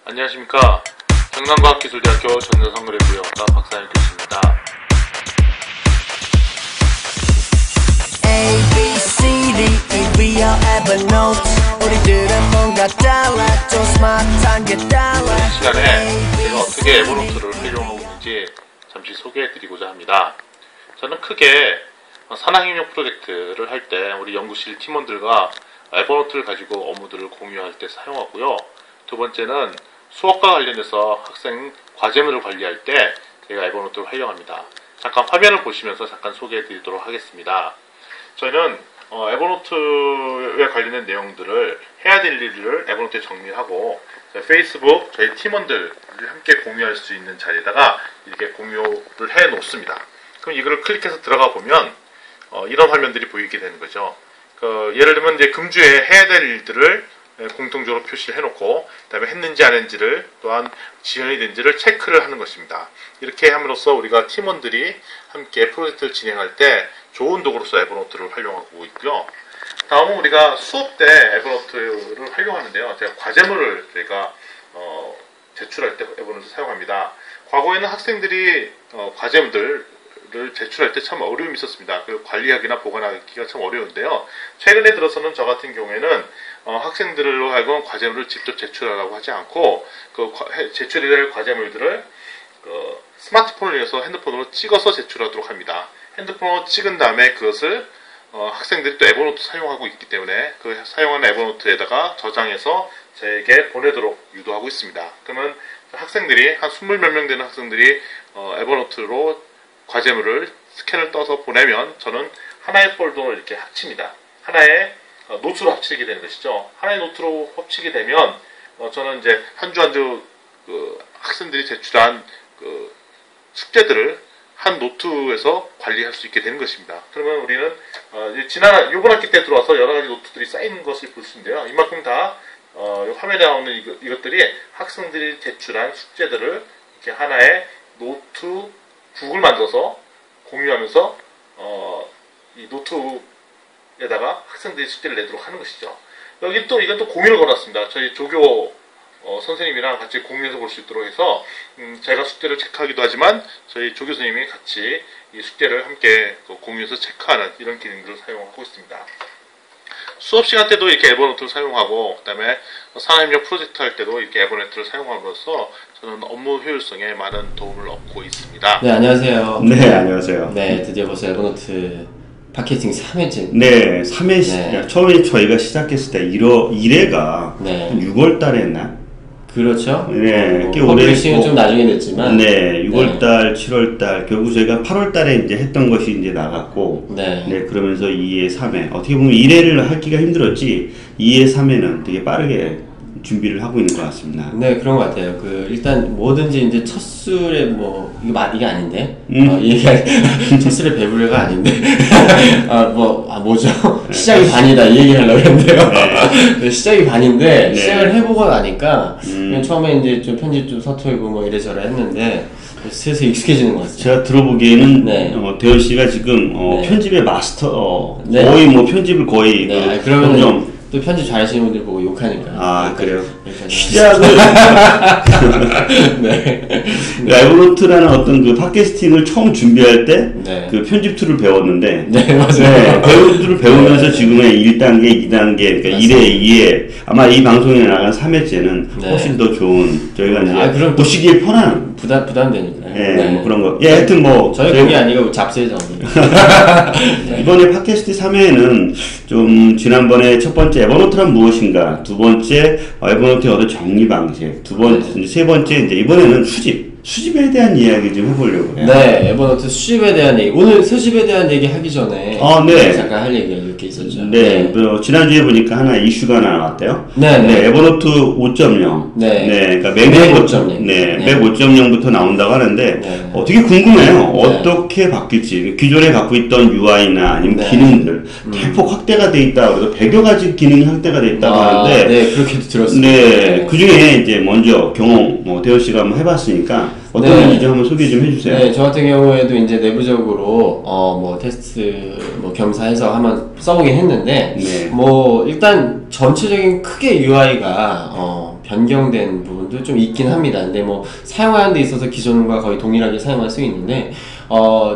안녕하십니까. 경남과학기술대학교 전자성그래비어과 박사님 교수입니다. A, B, C, D, E, we are Evernote. 우리들은 뭔가 달라, 좀 스마트한 게 달라. 이 시간에 제가 어떻게 에버노트를 활용하고 있는지 잠시 소개해드리고자 합니다. 저는 크게 산학협력 프로젝트를 할 때 우리 연구실 팀원들과 에버노트를 가지고 업무들을 공유할 때 사용하고요. 두 번째는 수업과 관련해서 학생 과제물을 관리할 때 제가 에버노트를 활용합니다. 잠깐 화면을 보시면서 잠깐 소개해 드리도록 하겠습니다. 저희는 에버노트에 관련된 내용들을 해야 될 일을 에버노트에 정리하고 페이스북 저희 팀원들을 함께 공유할 수 있는 자리에다가 이렇게 공유를 해 놓습니다. 그럼 이거를 클릭해서 들어가 보면 이런 화면들이 보이게 되는 거죠. 예를 들면 이제 금주에 해야 될 일들을 공통적으로 표시를 해놓고 그다음에 했는지 안 했는지를 또한 지연이 된지를 체크를 하는 것입니다. 이렇게 함으로써 우리가 팀원들이 함께 프로젝트를 진행할 때 좋은 도구로서 에버노트를 활용하고 있고요. 다음은 우리가 수업 때 에버노트를 활용하는데요. 제가 과제물을 저희가 제출할 때 에버노트를 사용합니다. 과거에는 학생들이 과제물들을 제출할 때 참 어려움이 있었습니다. 관리하기나 보관하기가 참 어려운데요. 최근에 들어서는 저 같은 경우에는 학생들로 하여금 과제물을 직접 제출하라고 하지 않고 제출해야 될 과제물들을 스마트폰을 이용해서 핸드폰으로 찍어서 제출하도록 합니다. 핸드폰으로 찍은 다음에 그것을 학생들이 또 에버노트 사용하고 있기 때문에 그 사용하는 에버노트에다가 저장해서 저에게 보내도록 유도하고 있습니다. 그러면 학생들이 한 20몇 명 되는 학생들이 에버노트로 과제물을 스캔을 떠서 보내면 저는 하나의 폴더로 이렇게 합칩니다. 하나의 노트로 합치게 되는 것이죠. 하나의 노트로 합치게 되면 저는 이제 한 주 한 주 학생들이 제출한 숙제들을 한 노트에서 관리할 수 있게 되는 것입니다. 그러면 우리는 이번 학기 때 들어와서 여러 가지 노트들이 쌓이는 것을 볼 수 있는데요. 이만큼 다 화면에 나오는 이것들이 학생들이 제출한 숙제들을 이렇게 하나의 노트북을 만들어서 공유하면서 이 노트에다가 학생들이 숙제를 내도록 하는 것이죠. 여기 또 이건 또 공유를 걸었습니다. 저희 조교 선생님이랑 같이 공유해서 볼 수 있도록 해서 제가 숙제를 체크하기도 하지만 저희 조교 선생님이 같이 이 숙제를 함께 공유해서 체크하는 이런 기능들을 사용하고 있습니다. 수업 시간 때도 이렇게 에버노트를 사용하고 그다음에 산학협력 프로젝트 할 때도 이렇게 에버노트를 사용함으로써 저는 업무 효율성에 많은 도움을 얻고 있습니다. 네, 안녕하세요. 네, 안녕하세요. 네, 드디어 벌써 에버노트 팟캐스팅 3회째. 네, 3회 네. 처음에 저희가 시작했을 때 1회가 네. 한 6월 달에 했나? 그렇죠. 네, 꽤 오래 퍼블리싱은 했고, 좀 나중에 됐지만. 네, 6월 달, 7월 달, 결국 저희가 8월 달에 이제 했던 것이 이제 나갔고, 네. 네, 그러면서 2회, 3회. 어떻게 보면 1회를 하기가 힘들었지, 2회, 3회는 되게 빠르게 준비를 하고 있는 것 같습니다. 네, 그런 것 같아요. 일단 뭐든지 이제 첫 술에 이게 아닌데? 이게 첫 술에 배부르가 아닌데? 뭐죠? 시작이 반이다. 이 얘기를 하려고 했는데요. 네, 시작이 반인데, 네. 시작을 해보고 나니까, 그냥 처음에 이제 좀 편집 좀 서툴고 뭐 이래저래 했는데, 슬슬 익숙해지는 것 같아요. 제가 들어보기에는, 네. 대현 씨가 지금, 네. 편집의 마스터, 네. 거의 뭐 편집을 거의, 네, 그러면 또 편집 잘하시는 분들 보고 욕하니까. 아, 그래요? 시작을. 네. 에버노트라는 어떤 그 팟캐스팅을 처음 준비할 때, 네. 그 편집 툴을 배웠는데, 네, 맞아요. 네, 배운 툴을 배우면서 지금의 1단계, 2단계, 그러니까 1회, 2회, 아마 이 방송에 나간 3회째는 네. 훨씬 더 좋은, 저희가 이제 그럼 보시기에 편한, 부담되니까. 네, 뭐 그런 거. 예, 하여튼 뭐. 저희 그게 아니고 잡스죠. 이번에 팟캐스트 3회에는 좀 지난번에 첫 번째 에버노트란 무엇인가, 두 번째 에버노트의 어떤 정리 방식, 세 번째 이제 이번에는 수집에 대한 이야기 좀 해보려고 해요. 네, 에버노트 수집에 대한 얘기. 오늘 수집에 대한 얘기 하기 전에 네. 잠깐 할 얘기가 이렇게 있었죠. 네, 지난주에 보니까 하나 이슈가 하나 나왔대요. 네. 에버노트 5.0. 네. 그러니까 맥 5.0. 맥 5.0부터 나온다고 하는데, 되게 궁금해요. 어떻게 바뀔지. 기존에 갖고 있던 UI나 아니면 기능들, 대폭 확대가 돼 있다. 그래서 100여 가지 기능이 확대가 돼 있다고 하는데, 네, 그렇게도 들었습니다. 네, 그 중에 이제 먼저 경험, 대현 씨가 한번 해봤으니까, 어떤 건지 한번 소개 좀 해주세요. 네, 저 같은 경우에도 이제 내부적으로 테스트 겸사해서 한번 써보긴 했는데, 네. 일단 전체적인 크게 UI가 변경된 부분도 좀 있긴 합니다. 근데 뭐 사용하는 데 있어서 기존과 거의 동일하게 사용할 수 있는데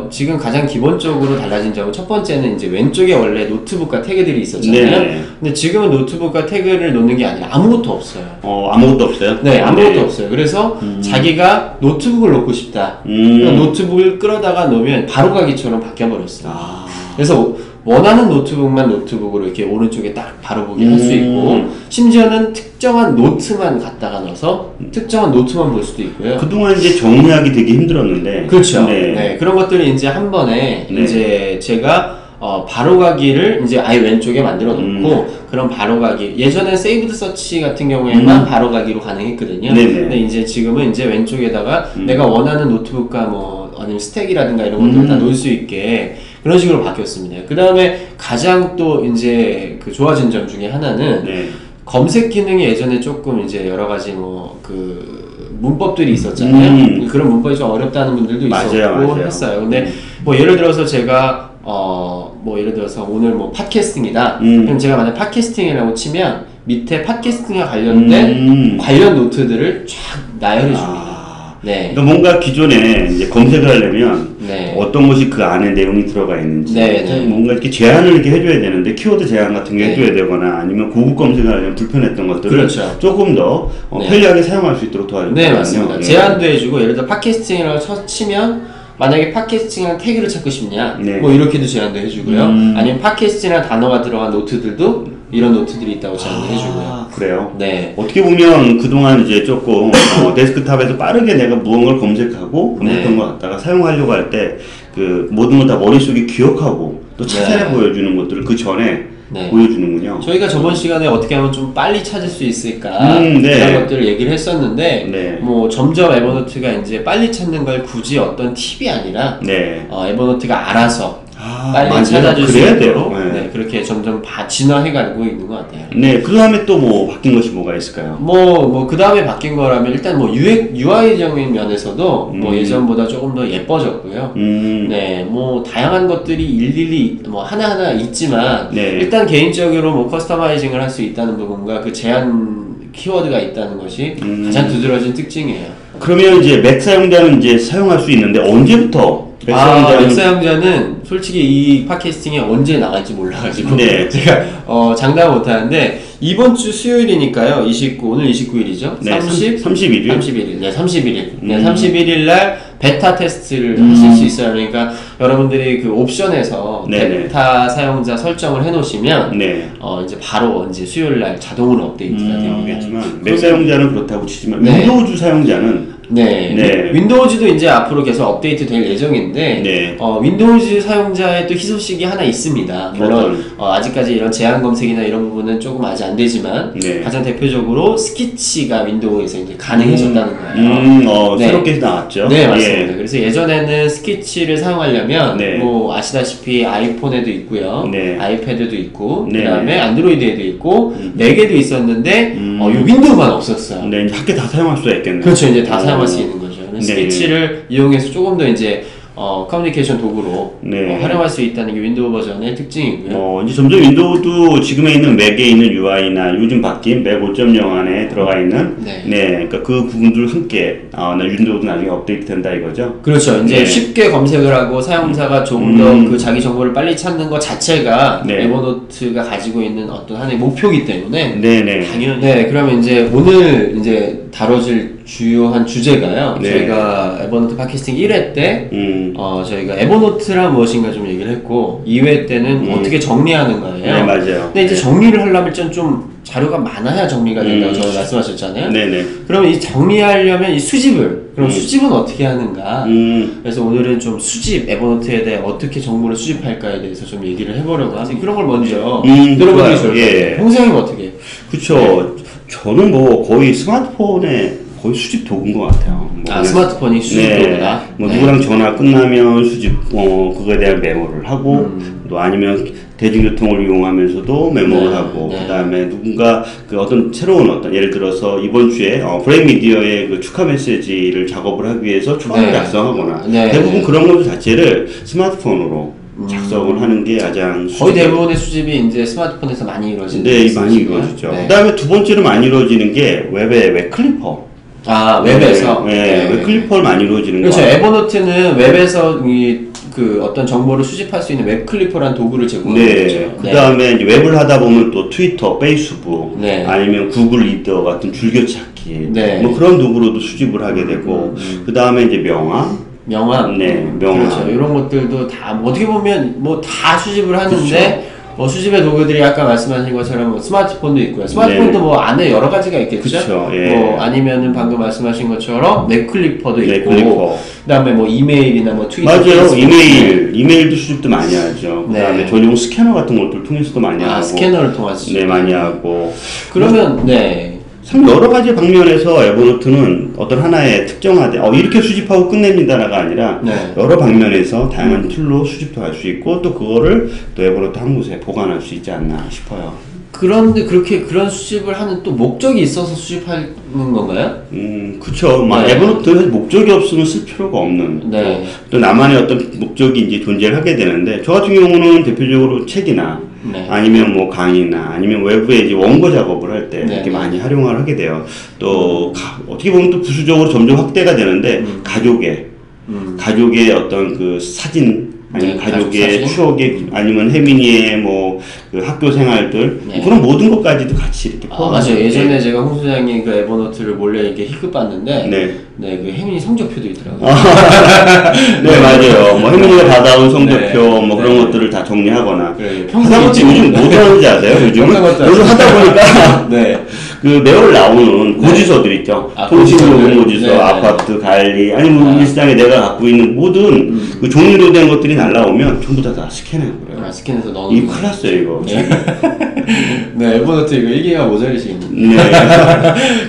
지금 가장 기본적으로 달라진 점은 첫 번째는 이제 왼쪽에 원래 노트북과 태그들이 있었잖아요. 네. 근데 지금은 노트북과 태그를 놓는 게 아니라 아무것도 없어요. 아무것도 없어요? 네, 아무것도 없어요. 그래서 자기가 노트북을 놓고 싶다. 노트북을 끌어다가 놓으면 바로 가기처럼 바뀌어버렸어요. 그래서 원하는 노트북만 노트북으로 이렇게 오른쪽에 딱 바로 보게 할 수 있고, 심지어는 특정한 노트만 갖다가 넣어서 특정한 노트만 볼 수도 있고요. 그동안 이제 정리하기 되게 힘들었는데. 그렇죠. 네. 네, 그런 것들이 이제 한 번에 네. 이제 제가 바로가기를 이제 아예 왼쪽에 만들어 놓고 그런 바로가기, 예전에 세이브드 서치 같은 경우에만 바로가기로 가능했거든요. 네네. 근데 이제 지금은 이제 왼쪽에다가 내가 원하는 노트북과 뭐 아니면 스택이라든가 이런 것들을 다 놓을 수 있게 그런 식으로 바뀌었습니다. 그 다음에 가장 또 이제 그 좋아진 점 중에 하나는 네. 검색 기능이 예전에 조금 이제 여러 가지 뭐 그 문법들이 있었잖아요. 그런 문법이 좀 어렵다는 분들도 있었고 맞아요. 했어요. 근데 뭐 예를 들어서 제가 뭐 예를 들어서 오늘 뭐 팟캐스팅이다. 그럼 제가 만약 팟캐스팅이라고 치면 밑에 팟캐스팅에 관련된 관련 노트들을 쫙 나열해 줍니다. 네. 그러니까 뭔가 기존에 이제 검색을 하려면 네. 어떤 것이 그 안에 내용이 들어가 있는지 네. 뭔가 이렇게 제한을 이렇게 해줘야 되는데 키워드 제한 같은 게 네. 해줘야 되거나 아니면 고급 검색을 하려면 불편했던 것들을 그렇죠. 조금 더 네. 편리하게 사용할 수 있도록 도와주거든요. 네, 맞습니다. 제한도 해주고, 예를 들어 팟캐스팅이라고 치면 만약에 팟캐스팅이라는 태그를 찾고 싶냐, 네. 뭐 이렇게도 제한도 해주고요. 아니면 팟캐스팅이라는 단어가 들어간 노트들도 이런 노트들이 있다고 제한도 해주고요. 그래요? 네. 어떻게 보면 그동안 이제 조금 데스크탑에서 빠르게 내가 무언가를 검색했던 네. 걸 갖다가 사용하려고 할 때 그 모든 걸 다 머릿속에 기억하고 또 찾아내 네. 보여주는 것들을 그 전에 네. 보여주는군요. 저희가 저번 시간에 어떻게 하면 좀 빨리 찾을 수 있을까 네. 그런 것들을 얘기를 했었는데 네. 뭐 점점 에버노트가 이제 빨리 찾는 걸 굳이 어떤 팁이 아니라 네. 에버노트가 알아서 빨리 맞아요. 찾아줄 수 그래야 있도록 돼요. 네. 네, 그렇게 점점 진화해가고 있는 것 같아요. 네, 그 다음에 또 뭐 바뀐 것이 뭐가 있을까요? 그 다음에 바뀐 거라면 일단 뭐 UI적인 면에서도 뭐 예전보다 조금 더 예뻐졌고요. 네, 뭐 다양한 것들이 일일이 뭐 하나하나 있지만 네. 일단 개인적으로 뭐 커스터마이징을 할 수 있다는 부분과 그 제한 키워드가 있다는 것이 가장 두드러진 특징이에요. 그러면 이제 맥 사용자는 이제 사용할 수 있는데 언제부터 맥 사용자는 맥 사용자는 솔직히 이 팟캐스팅이 언제 나갈지 몰라가지고 네. 제가 장담 못하는데 이번 주 수요일이니까요. 오늘 29일이죠. 네, 31일. 31일. 네, 31일. 네, 31일 날 베타 테스트를 하실 수 있어요. 그러니까 여러분들이 그 옵션에서 네네. 베타 사용자 설정을 해놓으시면 네. 이제 바로 이제 수요일 날 자동으로 업데이트가 됩니다. 하지만 맥 사용자는 그렇다고 치지만 네. 윈도우즈 사용자는 네. 네. 윈도우즈도 이제 앞으로 계속 업데이트 될 예정인데, 네. 윈도우즈 사용자의 또 희소식이 하나 있습니다. 물론, 아직까지 이런 제한 검색이나 이런 부분은 조금 아직 안 되지만, 네. 가장 대표적으로 스키치가 윈도우에서 이제 가능해졌다는 거예요. 네. 새롭게 나왔죠. 네, 맞습니다. 예. 그래서 예전에는 스키치를 사용하려면, 네. 뭐, 아시다시피 아이폰에도 있고요. 네. 아이패드도 있고, 네. 그 다음에 안드로이드에도 있고, 4개도 있었는데, 이 윈도우만 없었어요. 네, 이제 학교 다 사용할 수가 있겠네요. 그렇죠. 이제 다 사용할 수 있는 거죠. 네. 스케치를 이용해서 조금 더 이제 커뮤니케이션 도구로 네. 활용할 수 있다는 게 윈도우 버전의 특징이고요. 이제 점점 윈도우도 지금에 있는 맥에 있는 UI나 요즘 바뀐 맥 5.0 안에 들어가 있는 네. 그러니까 그 부분들 함께 윈도우도 나중에 업데이트 된다 이거죠. 그렇죠. 이제 네. 쉽게 검색을 하고 사용자가 조금 더 그 자기 정보를 빨리 찾는 것 자체가 네. 에버노트가 가지고 있는 어떤 하나의 목표이기 때문에 네네. 당연히 그러면 이제 오늘 이제 다뤄질 주요한 주제가요. 네. 저희가 에버노트 팟캐스팅 1회 때 저희가 에버노트란 무엇인가 좀 얘기를 했고 2회 때는 어떻게 정리하는 거예요. 네, 맞아요. 근데 이제 네. 정리를 하려면 좀 자료가 많아야 정리가 된다고 저는 말씀하셨잖아요. 네네. 그러면 이 정리하려면 이 수집을 그럼 수집은 어떻게 하는가? 그래서 오늘은 좀 수집 에버노트에 대해 어떻게 정보를 수집할까에 대해서 좀 얘기를 해보려고 하는데 그런 걸 먼저 들어보는 게 좋을 것 같아요. 예. 홍생님 어떻게 해요? 그쵸. 저는 뭐 거의 스마트폰에 거의 수집 도구인 것 같아요. 스마트폰이 수집 도구다. 뭐 누구랑 전화 끝나면 수집, 그거에 대한 메모를 하고, 또 아니면 대중교통을 이용하면서도 메모를 하고, 네. 그 다음에 누군가 그 어떤 새로운 예를 들어서 이번 주에 브레인 미디어의 그 축하 메시지를 작업을 하기 위해서 초안을 네. 작성하거나, 네. 대부분 그런 것들 자체를 스마트폰으로 작성을 하는 게 가장 거의 대부분의 수집이 이제 스마트폰에서 많이 이루어지는 네, 많이 이루어지죠. 네. 그다음에 두 번째로 많이 이루어지는 게 웹의 웹클리퍼. 아, 웹에서. 네, 웹클리퍼를 많이 이루어지는 거. 그렇죠. 에버노트는 웹에서 그 어떤 정보를 수집할 수 있는 웹클리퍼라는 도구를 제공하고 네. 있죠. 그 다음에 이제 웹을 하다 보면 또 트위터, 페이스북, 네. 아니면 구글 리더 같은 줄겨찾기, 네. 뭐 그런 도구로도 수집을 하게 되고, 그 다음에 이제 명함, 네, 명함. 그렇죠. 이런 것들도 다 뭐 어떻게 보면 뭐 다 수집을 하는데 그렇죠. 뭐 수집의 도구들이 아까 말씀하신 것처럼 뭐 스마트폰도 있고요. 스마트폰도 네. 뭐 안에 여러 가지가 있겠죠. 그쵸, 예. 뭐 아니면은 방금 말씀하신 것처럼 웹클리퍼도 있고, 웹클리퍼. 그다음에 뭐 이메일이나 뭐 트위터, 맞아요. 페이스북. 이메일도 수집도 많이 하죠. 그 네. 다음에 전용 스캐너 같은 것들 통해서도 많이 아, 하고. 스캐너를 통해서. 네, 많이 하고. 그러면 네. 참 여러 가지 방면에서 에버노트는 어떤 하나의 특정화된 이렇게 수집하고 끝냅니다가 아니라 네. 여러 방면에서 다양한 툴로 수집도 할 수 있고 또 그거를 또 에버노트 한 곳에 보관할 수 있지 않나 싶어요. 그런데 그렇게 그런 수집을 하는 또 목적이 있어서 수집하는 건가요? 그쵸. 네. 에버노트는 목적이 없으면 쓸 필요가 없는. 네. 또 나만의 어떤 목적이 이제 존재를 하게 되는데, 저 같은 경우는 대표적으로 책이나, 네. 아니면 뭐 강의나, 아니면 외부에 이제 원고 작업을 할 때, 네. 이렇게 많이 활용을 하게 돼요. 또, 어떻게 보면 또 부수적으로 점점 확대가 되는데, 가족의 어떤 그 사진, 아니면 네, 가족의 가족 사진? 추억의, 아니면 혜민이의 뭐, 그 학교 생활들, 네. 그런 모든 것까지도 같이 이렇게 아, 맞아요. 예전에 네. 제가 홍 소장님 그 에버노트를 몰래 이렇게 희급봤는데, 네. 그 혜민이 성적표도 있더라고요. 네, 맞아요. 뭐, 혜민이가 받아온 성적표, 네. 뭐, 그런 네. 것들을 다 정리하거나. 그래, 하다못해 요즘 뭐 하는지 아세요? 요즘? 어떤 것도 요즘 하다 보니까, 네. 그, 매월 나오는 고지서들 있죠. 아, 통신요금 고지서들. 고지서, 네, 아파트 관리, 아니면 일상에 내가 갖고 있는 모든 그 종이로 된 것들이 날라오면 전부 다 스캔해버려요. 아, 스캔해서 넣는 이거 큰일 났어요, 이거. 네, 에버노트 이거 1기가 모자르시겠네요. 네.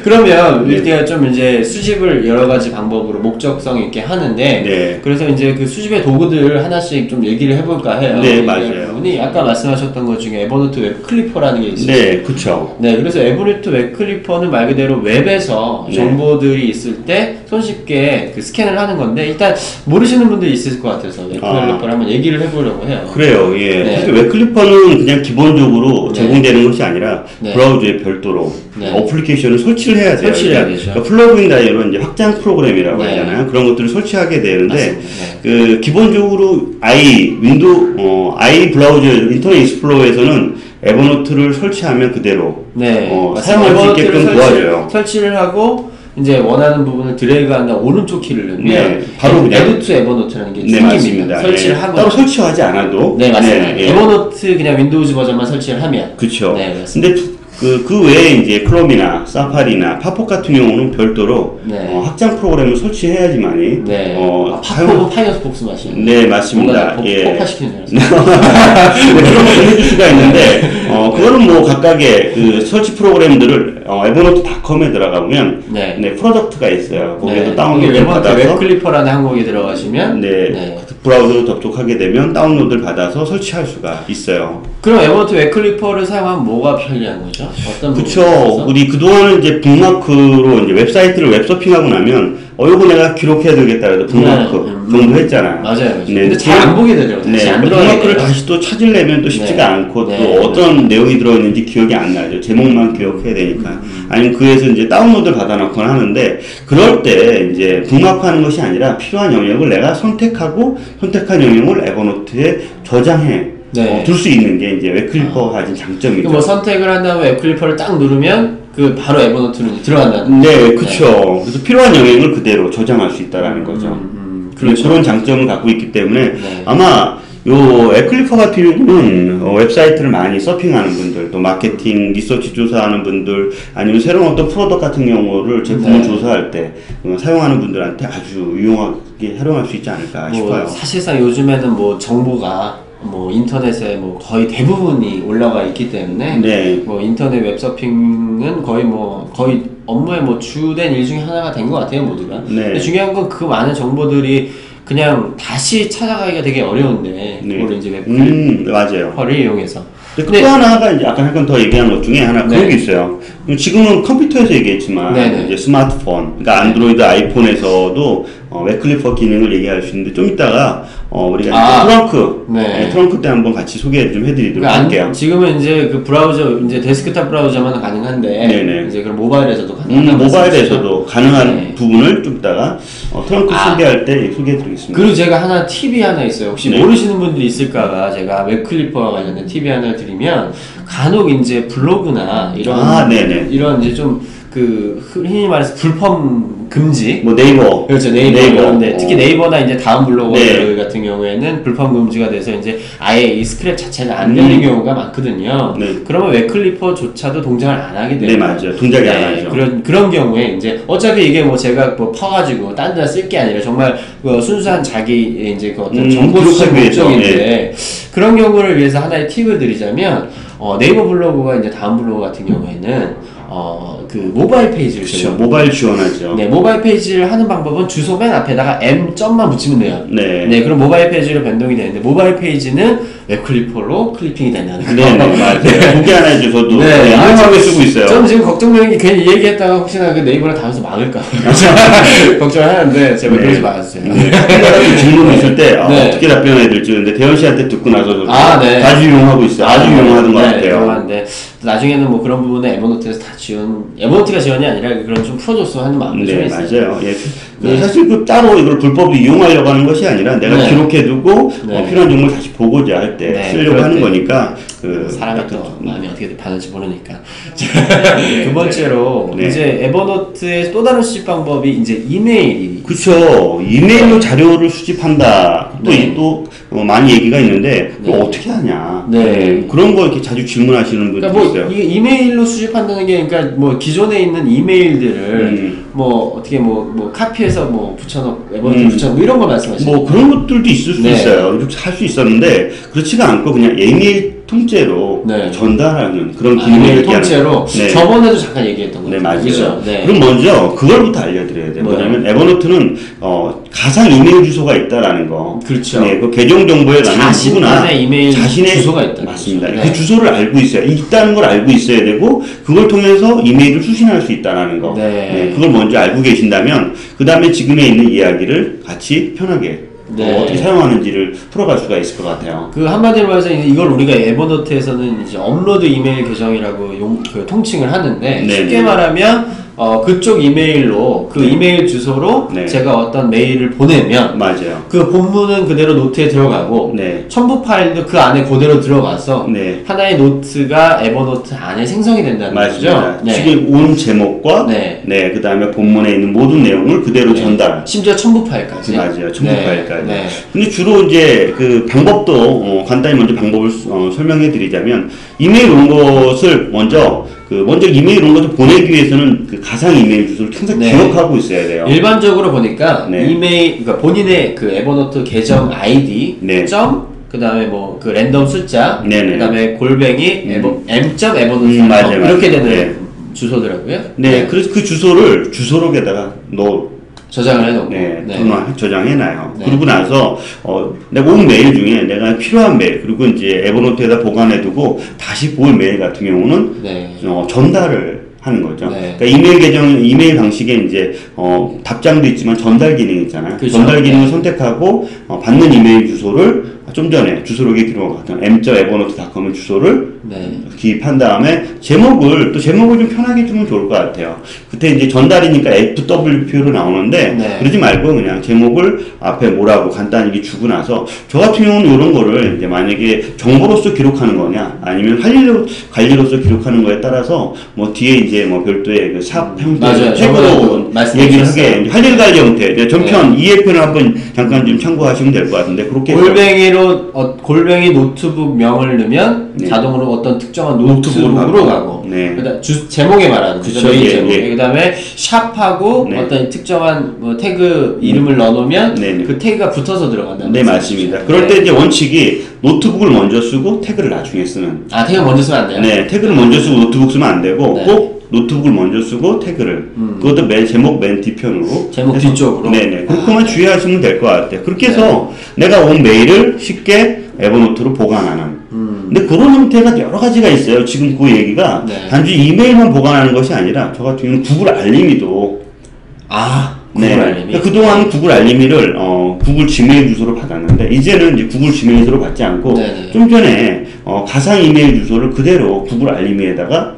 그러면 네. 우리가 좀 이제 수집을 여러 가지 방법으로 목적성 있게 하는데, 네. 그래서 이제 그 수집의 도구들 하나씩 좀 얘기를 해볼까 해요. 네, 이 맞아요. 부분이 아까 말씀하셨던 것 중에 에버노트 웹 클리퍼라는 게 있어요. 네, 그쵸. 네, 그래서 에버노트 웹 클리퍼는 말 그대로 웹에서 네. 정보들이 있을 때 손쉽게 그 스캔을 하는 건데, 일단 모르시는 분들이 있을 것 같아서 웹 클리퍼를 한번 얘기를 해보려고 해요. 그래요, 예. 네. 사실 웹클리퍼는 그냥 기본적으로 네. 제공되는 것이 아니라 네. 브라우저에 별도로 네. 어플리케이션을 설치를 해야 돼요. 설치를 해야 되죠. 플러그인 단위로 이제 확장 프로그램이라고 네. 하잖아요. 그런 것들을 설치하게 되는데, 맞습니다. 네. 그 기본적으로 i 브라우저 인터넷 익스플로어에서는 에버노트를 설치하면 그대로 네, 사용할 수 있게끔 도와줘요. 설치를 하고 이제 원하는 부분을 드래그한 다음 오른쪽 키를 누르면 네, 바로 그냥 에드 투 에버노트라는 게 네, 생깁니다. 맞습니다. 설치를 예. 하고 따로 설치하지 않아도 네, 맞습니다. 네, 예. 에버노트 그냥 윈도우즈 버전만 설치를 하면 그쵸. 네, 맞습니다. 근데 그 외에 이제 크롬이나 사파리나 팝업 같은 경우는 별도로 네. 확장 프로그램을 설치해야지만이 네. 사용- 팝업은 파이어폭스 맛이에요. 네, 맞습니다. 예. 폭파시키는 줄 알았어요. 네, 그런 것도 해줄 수가 있는데 그거는 뭐 각각의 그 설치 프로그램들을 에버노트닷컴에 들어가보면 네. 프로덕트가 있어요. 거기에서 네. 다운로드 거기 받아서 웹클리퍼라는 항목에 들어가시면 네, 브라우저로 접속하게 되면 다운로드를 받아서 설치할 수가 있어요. 그럼 에버노트 웹클리퍼를 사용하면 뭐가 편리한 거죠? 어떤 그쵸. 부분에서? 우리 그동안은 이제 북마크로 이제 웹사이트를 웹서핑하고 나면, 요거 내가 기록해야 되겠다 해서 북마크 정도 했잖아요. 맞아요. 네. 근데 잘 안 보게 되더라고요. 네. 다시 안 그 들어가게 북마크를 돼요. 다시 또 찾으려면 또 쉽지가 네. 않고, 네. 또 어떤 내용이 들어있는지 기억이 안 나죠. 제목만 기억해야 되니까. 아니면 그에서 이제 다운로드를 받아놓거나 하는데, 그럴 때 이제 북마크 하는 것이 아니라 필요한 영역을 내가 선택하고, 선택한 영역을 에버노트에 저장해. 네. 둘 수 있는 게 이제 웹클리퍼가 가진 장점이죠. 뭐 선택을 한 다음에 웹클리퍼를 딱 누르면 그 바로 에버노트로 이제 들어간다는. 네, 그쵸. 그래서 필요한 영역을 그대로 저장할 수 있다는 거죠. 그렇죠. 그런 장점을 갖고 있기 때문에 네. 아마 요 웹클리퍼 같은 경우는 웹사이트를 많이 서핑하는 분들, 또 마케팅, 리서치 조사하는 분들, 아니면 새로운 어떤 프로덕트 같은 경우를 제품을 네. 조사할 때 사용하는 분들한테 아주 유용하게 활용할 수 있지 않을까 싶어요. 사실상 요즘에는 뭐 정보가 뭐 인터넷에 뭐 거의 대부분이 올라가 있기 때문에 네. 뭐 인터넷 웹서핑은 거의 업무의 뭐 주된 일 중에 하나가 된 것 같아요, 모두가. 네. 근데 중요한 건 그 많은 정보들이 그냥 다시 찾아가기가 되게 어려운데 네. 그걸 이제 웹클리퍼를 맞아요. 이용해서. 근데 또 하나가 이제 아까 약간 더 얘기한 것 중에 하나 그런 네. 게 있어요. 지금은 컴퓨터에서 얘기했지만 네네. 이제 스마트폰, 그러니까 안드로이드, 아이폰에서도 웹클리퍼 기능을 얘기할 수 있는데 좀 이따가 우리가 아, 이제 트렁크 네. 트렁크 때 한번 같이 소개 좀 해드리도록 그러니까 할게요. 지금은 이제 그 브라우저 이제 데스크탑 브라우저만 가능한데 네네. 이제 그럼 모바일에서도 가능하다. 모바일에서도 가능한 네. 부분을 좀 이따가 트렁크 소개할 때 소개해드리겠습니다. 그리고 제가 하나 팁이 하나 있어요. 혹시 네. 모르시는 분들이 있을까봐 제가 웹클리퍼와 관련된 팁이 하나 드리면 간혹 이제 블로그나 이런 네네. 이런 이제 좀 그 흔히 말해서 불법 금지 뭐 네이버. 그렇죠 네이버 그런데 특히 어. 네이버나 이제 다음 블로거들 네. 같은 경우에는 불법 금지가 돼서 이제 아예 이 스크랩 자체가 안 되는 경우가 많거든요. 네. 그러면 웹클리퍼조차도 동작을 안 하게 돼요. 네, 맞아요. 동작이 안 하죠. 그런 경우에 이제 어차피 이게 뭐 제가 뭐 퍼가지고 딴 데다 쓸 게 아니라 정말 그 순수한 자기 이제 그 어떤 정보 수집 기록하기 위해서, 목적인데 그런 경우를 위해서 하나의 팁을 드리자면 네이버 블로그와 이제 다음 블로그 같은 경우에는 그 모바일 페이지를 그렇죠. 모바일 지원하죠. 네, 모바일 페이지를 하는 방법은 주소 맨 앞에다가 M.만 붙이면 돼요. 네. 그럼 모바일 페이지로 변동이 되는데 모바일 페이지는 웹클리퍼로 클리핑이 된다는 거예요. 네, 맞아요. 보기 하나 해줘서도 네, 유용하게 쓰고 있어요. 저는 지금 걱정되는 게 괜히 얘기했다가 혹시나 그 네이버를 다면서 막을까 걱정을 하는데 제발 그러지 마세요. 네. 질문이 있을 때 네. 어떻게 답변해야 될지 근데 대현 씨한테 듣고 나서 저도 네. 아주 유용하고 있어요. 아주 유용하는 것 같아요. 유용한데 나중에는 뭐 그런 부분에 에버노트에서 다 에버노트가 지원이 아니라 그런 좀 풀어줬으면 하는 마음이 좀 네, 있어요. 맞아요. 예. 네. 사실 그 따로 이걸 불법으로 이용하려고 하는 것이 아니라 내가 네. 기록해두고 네. 필요한 정보를 다시 보고자 할 때 네, 쓰려고 그럴 하는 때. 거니까 사람의 또 마음이 어떻게 반할지 모르니까. 두 번째로 네. 이제 에버노트의 또 다른 수집 방법이 이제 이메일이 그렇죠. 이메일로 자료를 수집한다. 또 많이 얘기가 있는데 네. 그거 어떻게 하냐. 네. 그런 거 이렇게 자주 질문하시는 분들 그러니까 뭐 있어요. 이게 이메일로 수집한다는 게 그러니까 뭐 기존에 있는 이메일들을 뭐 어떻게 뭐 카피해서 뭐 붙여놓고 에버노트 붙여놓고 이런 거 말씀하시는 뭐 그런 것들도 있을 수 네. 있어요. 이렇게 할 수 있었는데 그렇지가 않고 그냥 이메일 통째로 네. 전달하는 그런 기능을 이메일 얘기하는 통째로 네. 저번에도 잠깐 얘기했던 거 네, 같아요. 맞아요. 그죠? 네. 그럼 먼저 그걸부터 알려드려야 돼요. 뭐요? 뭐냐면 에버노트는 가상 이메일 주소가 있다라는 거. 그렇죠. 네, 그 계정 정보에 가면 누구나 자신의 이메일 주소가 있다는 맞습니다. 거죠. 그 네. 주소를 알고 있다는 걸 알고 있어야 되고 그걸 통해서 이메일을 수신할 수 있다라는 거. 네. 그걸 먼저 알고 계신다면 그 다음에 지금에 있는 이야기를 같이 편하게 네. 어떻게 사용하는지를 풀어갈 수가 있을 것 같아요. 그 한마디로 말해서 이걸 우리가 에버노트에서는 이제 업로드 이메일 계정이라고 그 통칭을 하는데 네, 쉽게 네. 말하면 그쪽 이메일로 그 이메일 주소로 네. 제가 어떤 메일을 보내면 맞아요. 그 본문은 그대로 노트에 들어가고 네. 첨부 파일도 그 안에 그대로 들어가서 네. 하나의 노트가 에버노트 안에 생성이 된다는 맞습니다. 거죠. 네. 지금 온 제목과 네. 그 다음에 본문에 있는 모든 내용을 그대로 네. 전달. 심지어 첨부 파일까지. 맞아요. 첨부 네. 파일까지. 네. 근데 주로 이제 그 방법도 간단히 먼저 방법을 설명해 드리자면 이메일 온 것을 먼저 이메일 온 것을 보내기 위해서는 그 가상 이메일 주소를 항상 네. 기억하고 있어야 돼요. 일반적으로 보니까 네. 이메일, 그러니까 본인의 그 에버노트 계정 아이디, 네. 그 다음에 뭐 그 랜덤 숫자, 네네. 그 다음에 골뱅이 m.에버노트 맞아요, 이렇게 맞아요. 되는 네. 주소더라고요. 네, 그래서 그 주소를 주소록에다가 저장을 해놓고. 저장해놔요. 네. 그러고 나서, 내가 온 메일 중에 내가 필요한 메일, 그리고 이제 에버노트에다 보관해두고 다시 볼 메일 같은 경우는, 네. 전달을 하는 거죠. 네. 그러니까 이메일 방식에 이제, 답장도 있지만 전달 기능이 있잖아요. 그렇죠. 전달 기능을 네. 선택하고, 받는 이메일 주소를 좀 전에 주소록에 기록한 m.evernote.com의 주소를 네. 기입한 다음에 제목을 좀 편하게 주면 좋을 것 같아요. 그때 이제 전달이니까 FWP로 나오는데 네. 그러지 말고 그냥 제목을 앞에 뭐라고 간단히 주고 나서 저 같은 경우는 이런 거를 이제 만약에 정보로서 기록하는 거냐 아니면 관리로서 기록하는 거에 따라서 뭐 뒤에 이제 뭐 별도의 그 샵 형태 책으로 얘기를 하게 할 일 관리 형태 전편 EF는 한번 잠깐 좀 참고하시면 될 것 같은데 그렇게 골뱅이 노트북 명을 넣으면 네. 자동으로 어떤 특정한 노트북으로 가고 네. 그다음 제목에 말하는 거죠. 그쵸, 메일 예, 제목. 예. 그다음에 샵하고 네. 어떤 특정한 뭐 태그 이름을 넣어놓으면 네, 네. 그 태그가 붙어서 들어간다는 네, 맞습니다. 그럴 때 이제 원칙이 노트북을 먼저 쓰고 태그를 나중에 쓰는. 태그 먼저 쓰면 안 돼요? 네, 태그를 먼저 쓰고 노트북 쓰면 안 되고 네. 꼭 노트북을 먼저 쓰고 태그를 그것도 제목 맨 뒤편으로 제목 해서, 뒤쪽으로? 네네 그렇게만 주의하시면 될 것 같아요. 그렇게 해서 네. 내가 온 메일을 쉽게 에버노트로 보관하는 근데 그런 형태가 여러 가지가 있어요. 지금 그 얘기가 네. 단지 이메일만 보관하는 것이 아니라 저 같은 경우는 구글 알림이도 구글 네. 알림이. 그러니까 그동안 구글 알림이를 구글 지메일 주소로 받았는데 이제는 이제 구글 지메일 주소로 받지 않고 네네. 좀 전에 가상 이메일 주소를 그대로 구글 알림에다가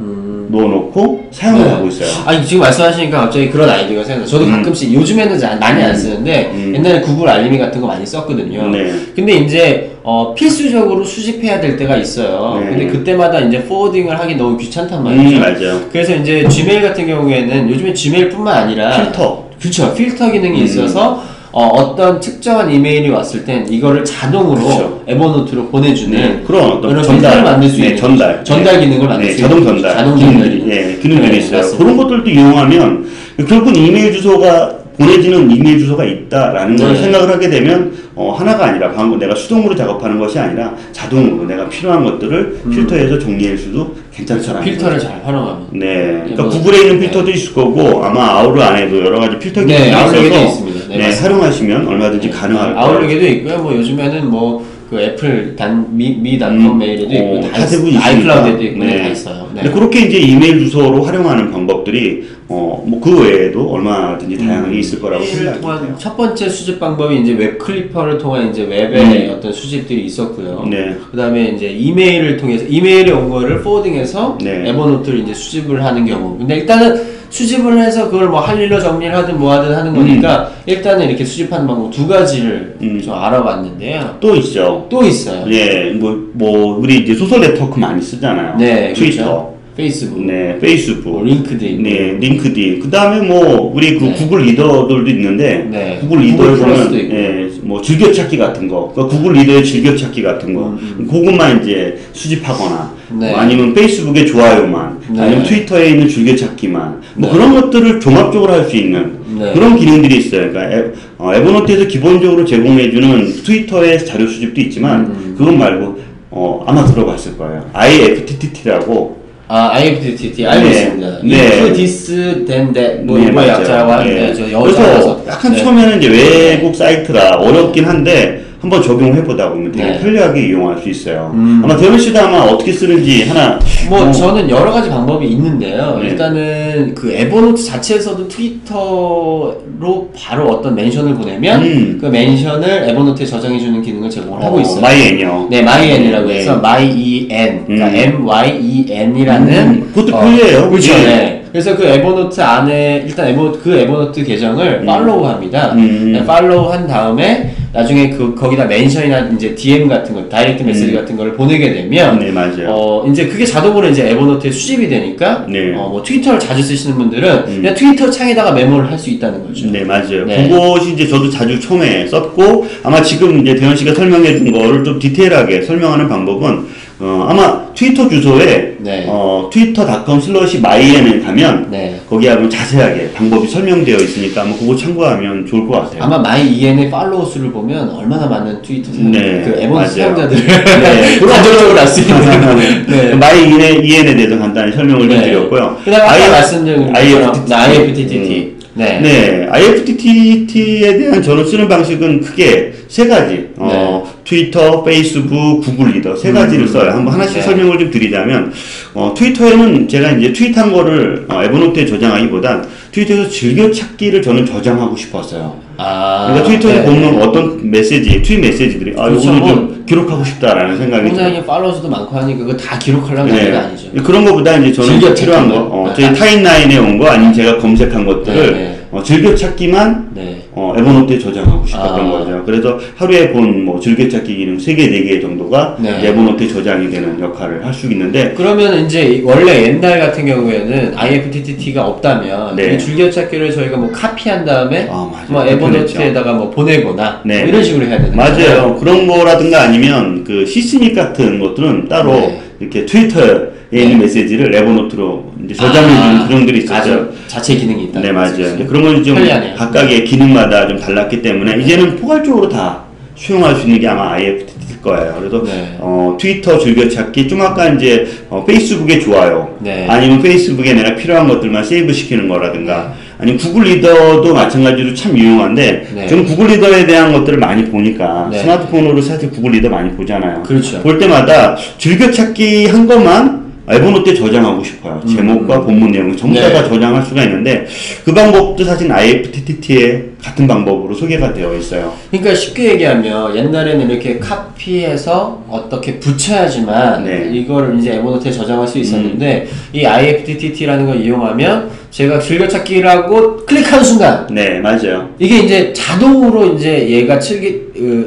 넣어놓고 사용을 네. 하고 있어요. 아니 지금 말씀하시니까 갑자기 그런 아이디어가 생각나. 저도 가끔씩 요즘에는 많이 안 쓰는데 옛날에 구글 알림이 같은 거 많이 썼거든요. 네. 근데 이제 필수적으로 수집해야 될 때가 있어요. 네. 근데 그때마다 이제 포워딩을 하기 너무 귀찮단 말이죠. 맞아요. 그래서 이제 지메일 같은 경우에는 요즘에 지메일뿐만 아니라 필터. 그렇죠. 필터 기능이 있어서 어떤 특정한 이메일이 왔을 땐 이거를 자동으로 그쵸. 에버노트로 보내주는 네, 그런 어떤 필터를 전달, 만들 수 네, 있는 전달 기능을 만들 네, 수 자동 있는 전달, 자동 기능들이, 전달이 예, 기능들이 네, 있어요. 맞습니다. 그런 것들도 이용하면 결국은 이메일 주소가 보내지는 이메일 주소가 있다라는 걸 네. 생각을 하게 되면 하나가 아니라 방금 내가 수동으로 작업하는 것이 아니라 자동으로 내가 필요한 것들을 필터해서 정리할 수도 괜찮잖아요. 필터를 잘 활용하면. 네, 그러니까 뭐, 구글에 있는 네. 필터도 있을 거고 아마 아웃룩 안에도 여러 가지 필터 네, 기능이 아웃룩에도 있어서 있습니다. 네, 네, 맞습니다. 활용하시면 얼마든지 가능할 거예요. 아웃룩에도 있고요. 뭐 요즘에는 뭐 그 애플 미닷컴 메일에도 있고 다 대부분 있어요. 있으니까. 아이클라우드에도 있고 다 있어요. 네. 근데 그렇게 이제 이메일 주소로 활용하는 방법들이 뭐 그 외에도 얼마든지 다양하게 있을 거라고 메일을 생각이 통한 돼요. 첫 번째 수집 방법이 이제 웹 클리퍼를 통한 이제 웹의 어떤 수집들이 있었고요. 네. 그다음에 이제 이메일을 통해서 이메일에 온 거를 포워딩해서 네. 에버노트를 이제 수집을 하는 경우. 근데 일단은 수집을 해서 그걸 뭐 할 일로 정리를 하든 뭐 하든 하는 거니까 일단은 이렇게 수집하는 방법 두 가지를 좀 알아봤는데요. 또 있죠. 또 있어요. 예, 뭐 우리 이제 소셜 네트워크 많이 쓰잖아요. 네, 트위터, 그렇죠. 페이스북, 네, 페이스북, 뭐 링크드인, 네, 링크드인. 그 다음에 뭐 우리 그 네. 구글 리더들도 있는데 네. 구글 리더에 구글 보면 플러스도 있고. 예, 뭐 즐겨찾기 같은 거, 그러니까 구글 리더의 즐겨찾기 같은 거, 그것만 이제 수집하거나, 네. 뭐 아니면 페이스북의 좋아요만, 네. 아니면 트위터에 있는 즐겨찾기만, 뭐 네. 그런 것들을 종합적으로 할 수 있는 네. 그런 기능들이 있어요. 그러니까 에버노트에서 기본적으로 제공해주는 트위터의 자료 수집도 있지만 그것 말고 아마 들어봤을 거예요. IFTTT라고. IFTTT 알고 네. 있습니다. 네. If this then that 뭐 네, 이거 맞아요. 약자라고 하는데 네. 저 그래서 영어라서 약간 네. 처음에는 이제 외국 사이트라 어렵긴 한데 한번 적용해 보다 보면 되게 네. 편리하게 이용할 수 있어요. 아마 대현 씨도 아마 어떻게 쓰는지 하나 뭐 저는 여러 가지 방법이 있는데요. 네. 일단은 그 에버노트 자체에서도 트위터로 바로 어떤 멘션을 보내면 그 멘션을 에버노트에 저장해 주는 기능을 제공을 하고 있어요. 마이엔이요. 네, myN이라고 네. 해서 myen, 그러니까 myen이라는 그것도 편리해요. 그렇죠. 네. 네. 그래서 그 에버노트 안에 일단 그 에버노트 계정을 팔로우합니다. 네, 팔로우한 다음에 나중에 거기다 멘션이나 이제 DM 같은 거, 다이렉트 메시지 같은 거를 보내게 되면 네, 맞아요. 이제 그게 자동으로 이제 에버노트에 수집이 되니까 네. 뭐 트위터를 자주 쓰시는 분들은 그냥 트위터 창에다가 메모를 할 수 있다는 거죠. 네, 맞아요. 네. 그것이 이제 저도 자주 처음에 썼고, 아마 지금 이제 대현 씨가 설명해 준 거를 좀 디테일하게 설명하는 방법은, 아마 트위터 주소에, 네. twitter.com/myN을 가면, 네. 거기 하면 자세하게 방법이 설명되어 있으니까 아마 그거 참고하면 좋을 것 같아요. 아마 myEN의 팔로워 수를 보면 얼마나 많은 트위터 네, 그 에버노트 맞아요. 사용자들을 네, 간접적으로 알 수 있는 네. myEN에 대해서 간단히 설명을 좀 드렸고요. 그 다음에 아까 말씀드린 IFTTT. 네. 네, IFTTT에 대한 저는 쓰는 방식은 크게 세 가지. 네. 트위터, 페이스북, 구글 리더 세 가지를 써요. 한번 하나씩 네. 설명을 좀 드리자면, 트위터에는 제가 이제 트윗한 거를 에버노트에 저장하기보단 트위터에서 즐겨찾기를 저는 저장하고 싶었어요. 그러니까 트위터에 네. 보면 어떤 메시지, 트윗 메시지들이 그렇죠. 이거는 좀 기록하고 싶다라는 생각이 들어요. 굉장히 팔로워수도 많고 하니까 그거 다 기록하려는 게 아니죠. 그런 거보다 이제 저는 즐겨 필요한 찾기만. 거, 저희 타임라인에 온 거 아니면 제가 검색한 것들을 네. 즐겨찾기만 네. 에버노트에 저장하고 싶었던 거죠. 그래서 하루에 본 뭐 즐겨찾기 기능 3개, 4개 정도가 네. 에버노트에 저장이 되는 역할을 할 수 있는데 그러면 이제 원래 옛날 같은 경우에는 IFTTT가 없다면 네. 이 줄겨찾기를 저희가 뭐 카피한 다음에 맞아요. 뭐 에버노트에다가 뭐 보내거나 네. 뭐 이런 식으로 해야 되는 거죠. 맞아요. 그런 거라든가 아니면 그 시스닉 같은 것들은 따로 네. 이렇게 트위터에 있는 메시지를 에버노트로 이제 저장해주는 기능들이 있었죠. 자체 기능이 있다. 네, 맞아요. 이제 그런 건 좀 편리하네요. 각각의 기능마다 좀 달랐기 때문에 이제는 포괄적으로 다 수용할 수 있는 게 아마 IFTT일 거예요. 그래서 네. 트위터 즐겨찾기, 좀 아까 이제 페이스북에 좋아요, 네. 아니면 페이스북에 내가 필요한 것들만 세이브 시키는 거라든가, 아니면 구글 리더도 마찬가지로 참 유용한데 네. 저는 구글 리더에 대한 것들을 많이 보니까 네. 스마트폰으로 사실 구글 리더 많이 보잖아요. 그렇죠. 볼 때마다 즐겨찾기 한 것만 에버노트에 저장하고 싶어요. 제목과 본문 내용 전부 다 저장할 수가 있는데 그 방법도 사실 IFTTT에 같은 방법으로 소개가 되어 있어요. 그러니까 쉽게 얘기하면 옛날에는 이렇게 카피해서 어떻게 붙여야지만 이걸 이제 에버노트에 저장할 수 있었는데 이 IFTTT라는 걸 이용하면 제가 즐겨찾기를 하고 클릭하는 순간 네, 맞아요. 이게 이제 자동으로 이제 얘가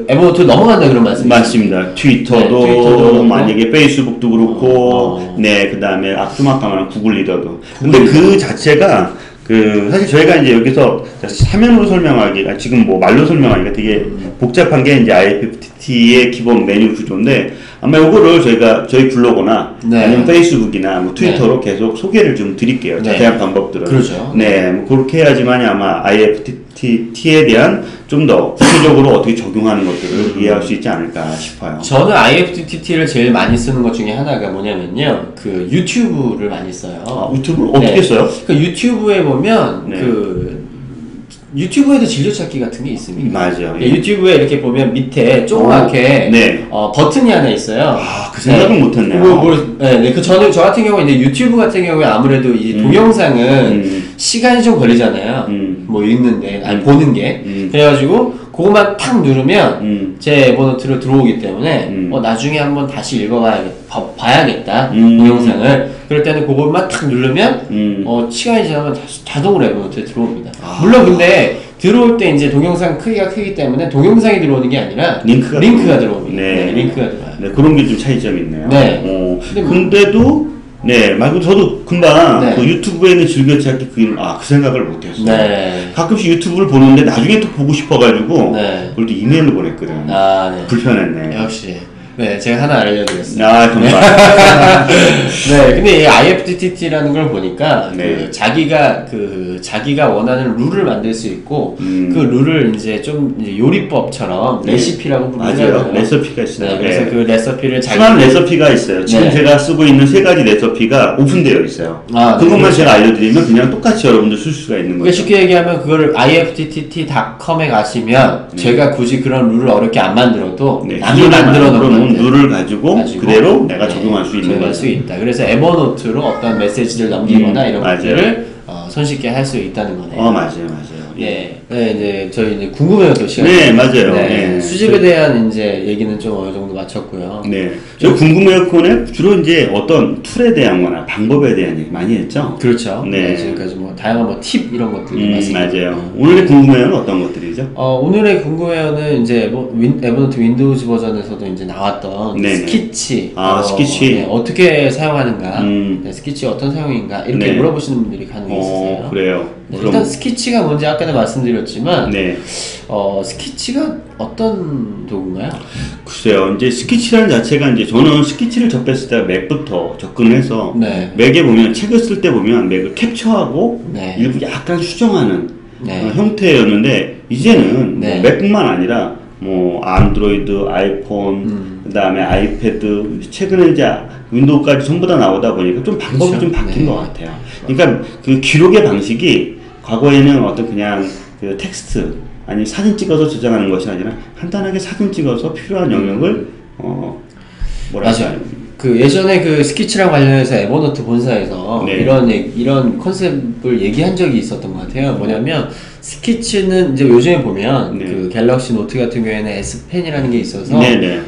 에버노트로 넘어간다 그런 말씀이죠? 맞습니다. 트위터도 만약에 페이스북도 그렇고 그 다음에 앞서막가면 구글 리더도. 근데 그 자체가 사실 저희가 이제 여기서 화면으로 설명하기가 지금 뭐 말로 설명하기가 되게 복잡한 게 이제 IFTT의 기본 메뉴 구조인데 아마 이거를 저희 블로그나 아니면 페이스북이나 뭐 트위터로 계속 소개를 좀 드릴게요. 자세한 방법들은. 그렇죠. 뭐 그렇게 해야지만이 아마 IFTT에 대한 좀 더 구체적으로 어떻게 적용하는 것들을 이해할 수 있지 않을까 싶어요. 저는 IFTTT를 제일 많이 쓰는 것 중에 하나가 뭐냐면요. 그 유튜브를 많이 써요. 유튜브를 어떻게 써요? 그 유튜브에 보면 유튜브에도 진료찾기 같은 게 있습니다. 맞아요. 유튜브에 이렇게 보면 밑에 조그맣게 버튼이 하나 있어요. 그 생각은 못했네요. 저 같은 경우에 이제 유튜브 같은 경우에 아무래도 이 동영상은 시간이 좀 걸리잖아요. 뭐 읽는데, 보는 게. 그래가지고 그것만 탁 누르면 제 에버노트로 들어오기 때문에 나중에 한번 다시 봐야겠다 동영상을. 그럴 때는 그것만 탁 누르면 시간이 지나면 자동으로 에버노트에 들어옵니다. 물론 근데 들어올 때 이제 동영상 크기가 크기 때문에 동영상이 들어오는 게 아니라 링크가 들어옵니다. 링크가 들어와요. 그런 게 좀 차이점이 있네요. 근데도 말고 저도 금방 그 유튜브에는 즐겨찾기 그 생각을 못했어요. 가끔씩 유튜브를 보는데 나중에 또 보고 싶어가지고 그걸 또 이메일로 보냈거든. 불편했네. 역시. 제가 하나 알려드렸어요. 정말. 근데 이 IFTTT라는 걸 보니까 자기가 원하는 룰을 만들 수 있고 그 룰을 이제 요리법처럼 레시피라고 부르잖아요. 맞아요. 레시피가 있어요. 그래서 그 레시피를 수많은 레시피가 있어요. 지금 제가 쓰고 있는 3가지 레시피가 오픈되어 있어요. 그것만 제가 알려드리면 그냥 똑같이 여러분들 쓸 수가 있는 거죠. 쉽게 얘기하면 그걸 IFTTT.com에 가시면 제가 굳이 그런 룰을 어렵게 안 만들어도 남이 만들어 놓은 룰을 가지고 그대로 내가 적용할 수 있는 거죠. 그래서 에버노트로 어떤 메시지를 넘기거나 이런 것들을 손쉽게 할 수 있다는 거네요. 맞아요. 이제 저희 이제 궁금해요 또 시간. 맞아요. 수집에 대한 이제 얘기는 좀 어느 정도 마쳤고요. 저 궁금해요 코너에 주로 이제 어떤 툴에 대한 거나 방법에 대한 얘기 많이 했죠. 그렇죠. 지금까지 뭐 다양한 팁 이런 것들 맞아요. 오늘의 궁금해요는 어떤 것들이죠? 오늘의 궁금해요는 이제 에버노트 윈도우즈 버전에서도 이제 나왔던 스키치. 스키치. 어떻게 사용하는가, 스키치 어떤 사용인가 이렇게 물어보시는 분들이 간혹 있으세요. 그래요. 일단 스키치가 뭔지 아까도 말씀드렸지만 스키치가 어떤 도구인가요? 글쎄요. 이제 스키치라는 자체가 이제 저는 스키치를 접했을 때 맥부터 접근해서 맥에 보면 책을 쓸 때 보면 맥을 캡처하고 일부 약간 수정하는 형태였는데 이제는 맥뿐만 아니라 뭐 안드로이드, 아이폰, 그다음에 아이패드, 최근에 이제 윈도우까지 전부 다 나오다 보니까 좀 방법이 좀 바뀐 것 같아요. 그러니까 그 기록의 방식이 과거에는 어떤 그냥 그 텍스트 아니 사진 찍어서 저장하는 것이 아니라 간단하게 사진 찍어서 필요한 영역을 맞아요. 그 예전에 그 스키치랑 관련해서 에버노트 본사에서 이런 컨셉을 얘기한 적이 있었던 것 같아요. 뭐냐면 스키치는 이제 요즘에 보면 그 갤럭시 노트 같은 경우에는 S펜이라는 게 있어서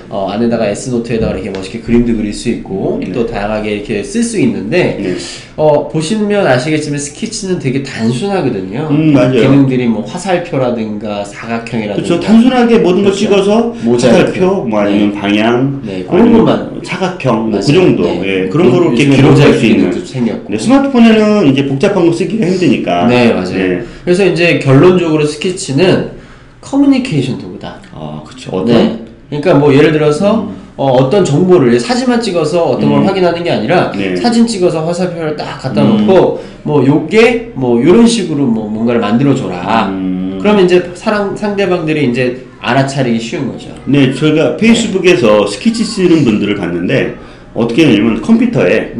안에다가 S노트에다가 이렇게 멋있게 그림도 그릴 수 있고 또 다양하게 이렇게 쓸 수 있는데 보시면 아시겠지만 스키치는 되게 단순하거든요. 맞아요. 기능들이 뭐 화살표라든가 사각형이라든가 그렇죠. 단순하게 모든 걸 찍어서 화살표 뭐 아니면 방향 그런 것만 사각형 뭐 그 정도 그런 거로 이렇게 기록할 수 있는 스마트폰에는 이제 복잡한 거 쓰기가 힘드니까 맞아요. 그래서 이제 결론적으로 스케치는 커뮤니케이션 도구다. 그렇죠. 어떤? 그러니까 뭐 예를 들어서 어떤 정보를 사진만 찍어서 어떤 걸 확인하는 게 아니라 사진 찍어서 화살표를 딱 갖다 놓고 뭐 요게 뭐 요런 식으로 뭐 뭔가를 만들어 줘라. 그러면 이제 상대방들이 이제 알아차리기 쉬운 거죠. 저희가 페이스북에서 스케치 쓰는 분들을 봤는데 어떻게 하냐면 컴퓨터에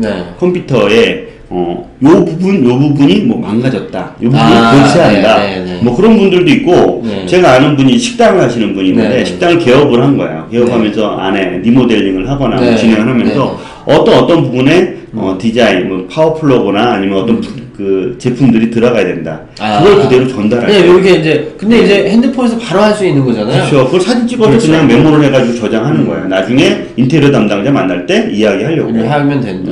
요 부분이 뭐 망가졌다. 요 부분을 교체한다. 뭐 그런 분들도 있고, 제가 아는 분이 식당을 하시는 분이 있는데, 식당을 개업을 한 거예요. 개업하면서 안에 리모델링을 하거나 진행을 하면서, 어떤 부분에 디자인, 뭐 파워플러거나 아니면 어떤 그 제품들이 들어가야 된다. 그걸 그대로 전달할 네, 때. 이렇게 이제 근데 이제 핸드폰에서 바로 할 수 있는 거잖아요. 그렇죠. 그걸 사진 찍어서 그렇죠. 그냥 메모를 해가지고 저장하는 거예요. 나중에 인테리어 담당자 만날 때 이야기하려고. 하면 된다.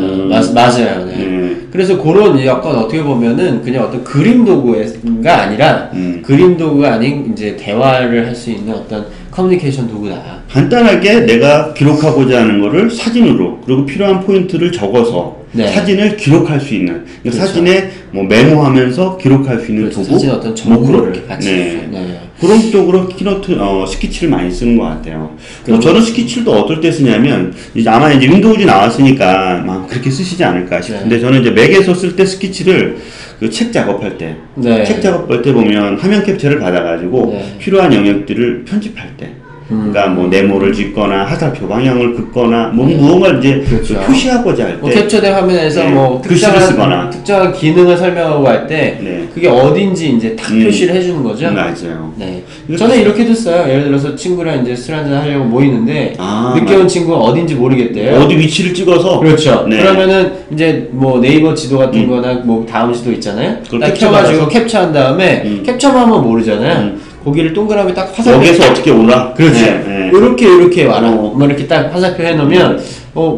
맞아요. 네. 그래서 그런 약간 어떻게 보면은 그냥 어떤 그림 도구가 아니라 그림 도구가 아닌 이제 대화를 할 수 있는 어떤 커뮤니케이션 도구다. 간단하게 내가 기록하고자 하는 거를 사진으로 그리고 필요한 포인트를 적어서 네. 사진을 기록할 수 있는 그러니까 그렇죠. 사진에 뭐 메모하면서 기록할 수 있는 그렇죠. 도구 사진 어떤 정보를 이렇게 같이 네. 네. 그런 쪽으로 키노트 스케치를 많이 쓰는 것 같아요. 저는 스케치를 또 어떨 때 쓰냐면 이제 아마 이제 윈도우즈 나왔으니까 막 그렇게 쓰시지 않을까 싶은데 네. 저는 이제 맥에서 쓸 때 스케치를 그 책 작업할 때, 네. 책 작업할 때 보면 화면 캡처를 받아가지고 네. 필요한 영역들을 편집할 때. 그러니까 뭐 네모를 짓거나 화살표 방향을 긋거나 뭐 무언가를 이제 그렇죠. 표시하고자 할 때 뭐 캡처된 화면에서 네. 뭐 글씨를 쓰거나. 특정한 기능을 설명하고 할 때 네. 그게 어딘지 이제 딱 표시를 해주는 거죠. 맞아요. 네. 저는 이렇게도 써요. 예를 들어서 친구랑 이제 술 한잔 하려고 모이는데 아, 늦게 온 친구가 어딘지 모르겠대요. 어디 위치를 찍어서 그렇죠. 네. 그러면은 이제 뭐 네이버 지도 같은 거나 뭐 다음 지도 있잖아요. 그걸 딱 캡처받아서? 켜가지고 캡처한 다음에 캡처만 하면 모르잖아요. 거기를 동그라미 딱 화살표 여기서 어떻게 오나? 그렇죠. 네. 이렇게 와라. 뭐 이렇게 딱 화살표 해놓으면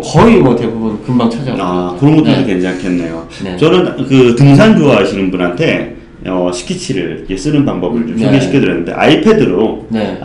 거의 뭐 대부분 금방 찾아오고. 그런 것도 네. 괜찮겠네요. 네. 저는 그 등산 좋아하시는 분한테 스케치를 이렇게 쓰는 방법을 좀 네. 소개시켜드렸는데 아이패드로 네.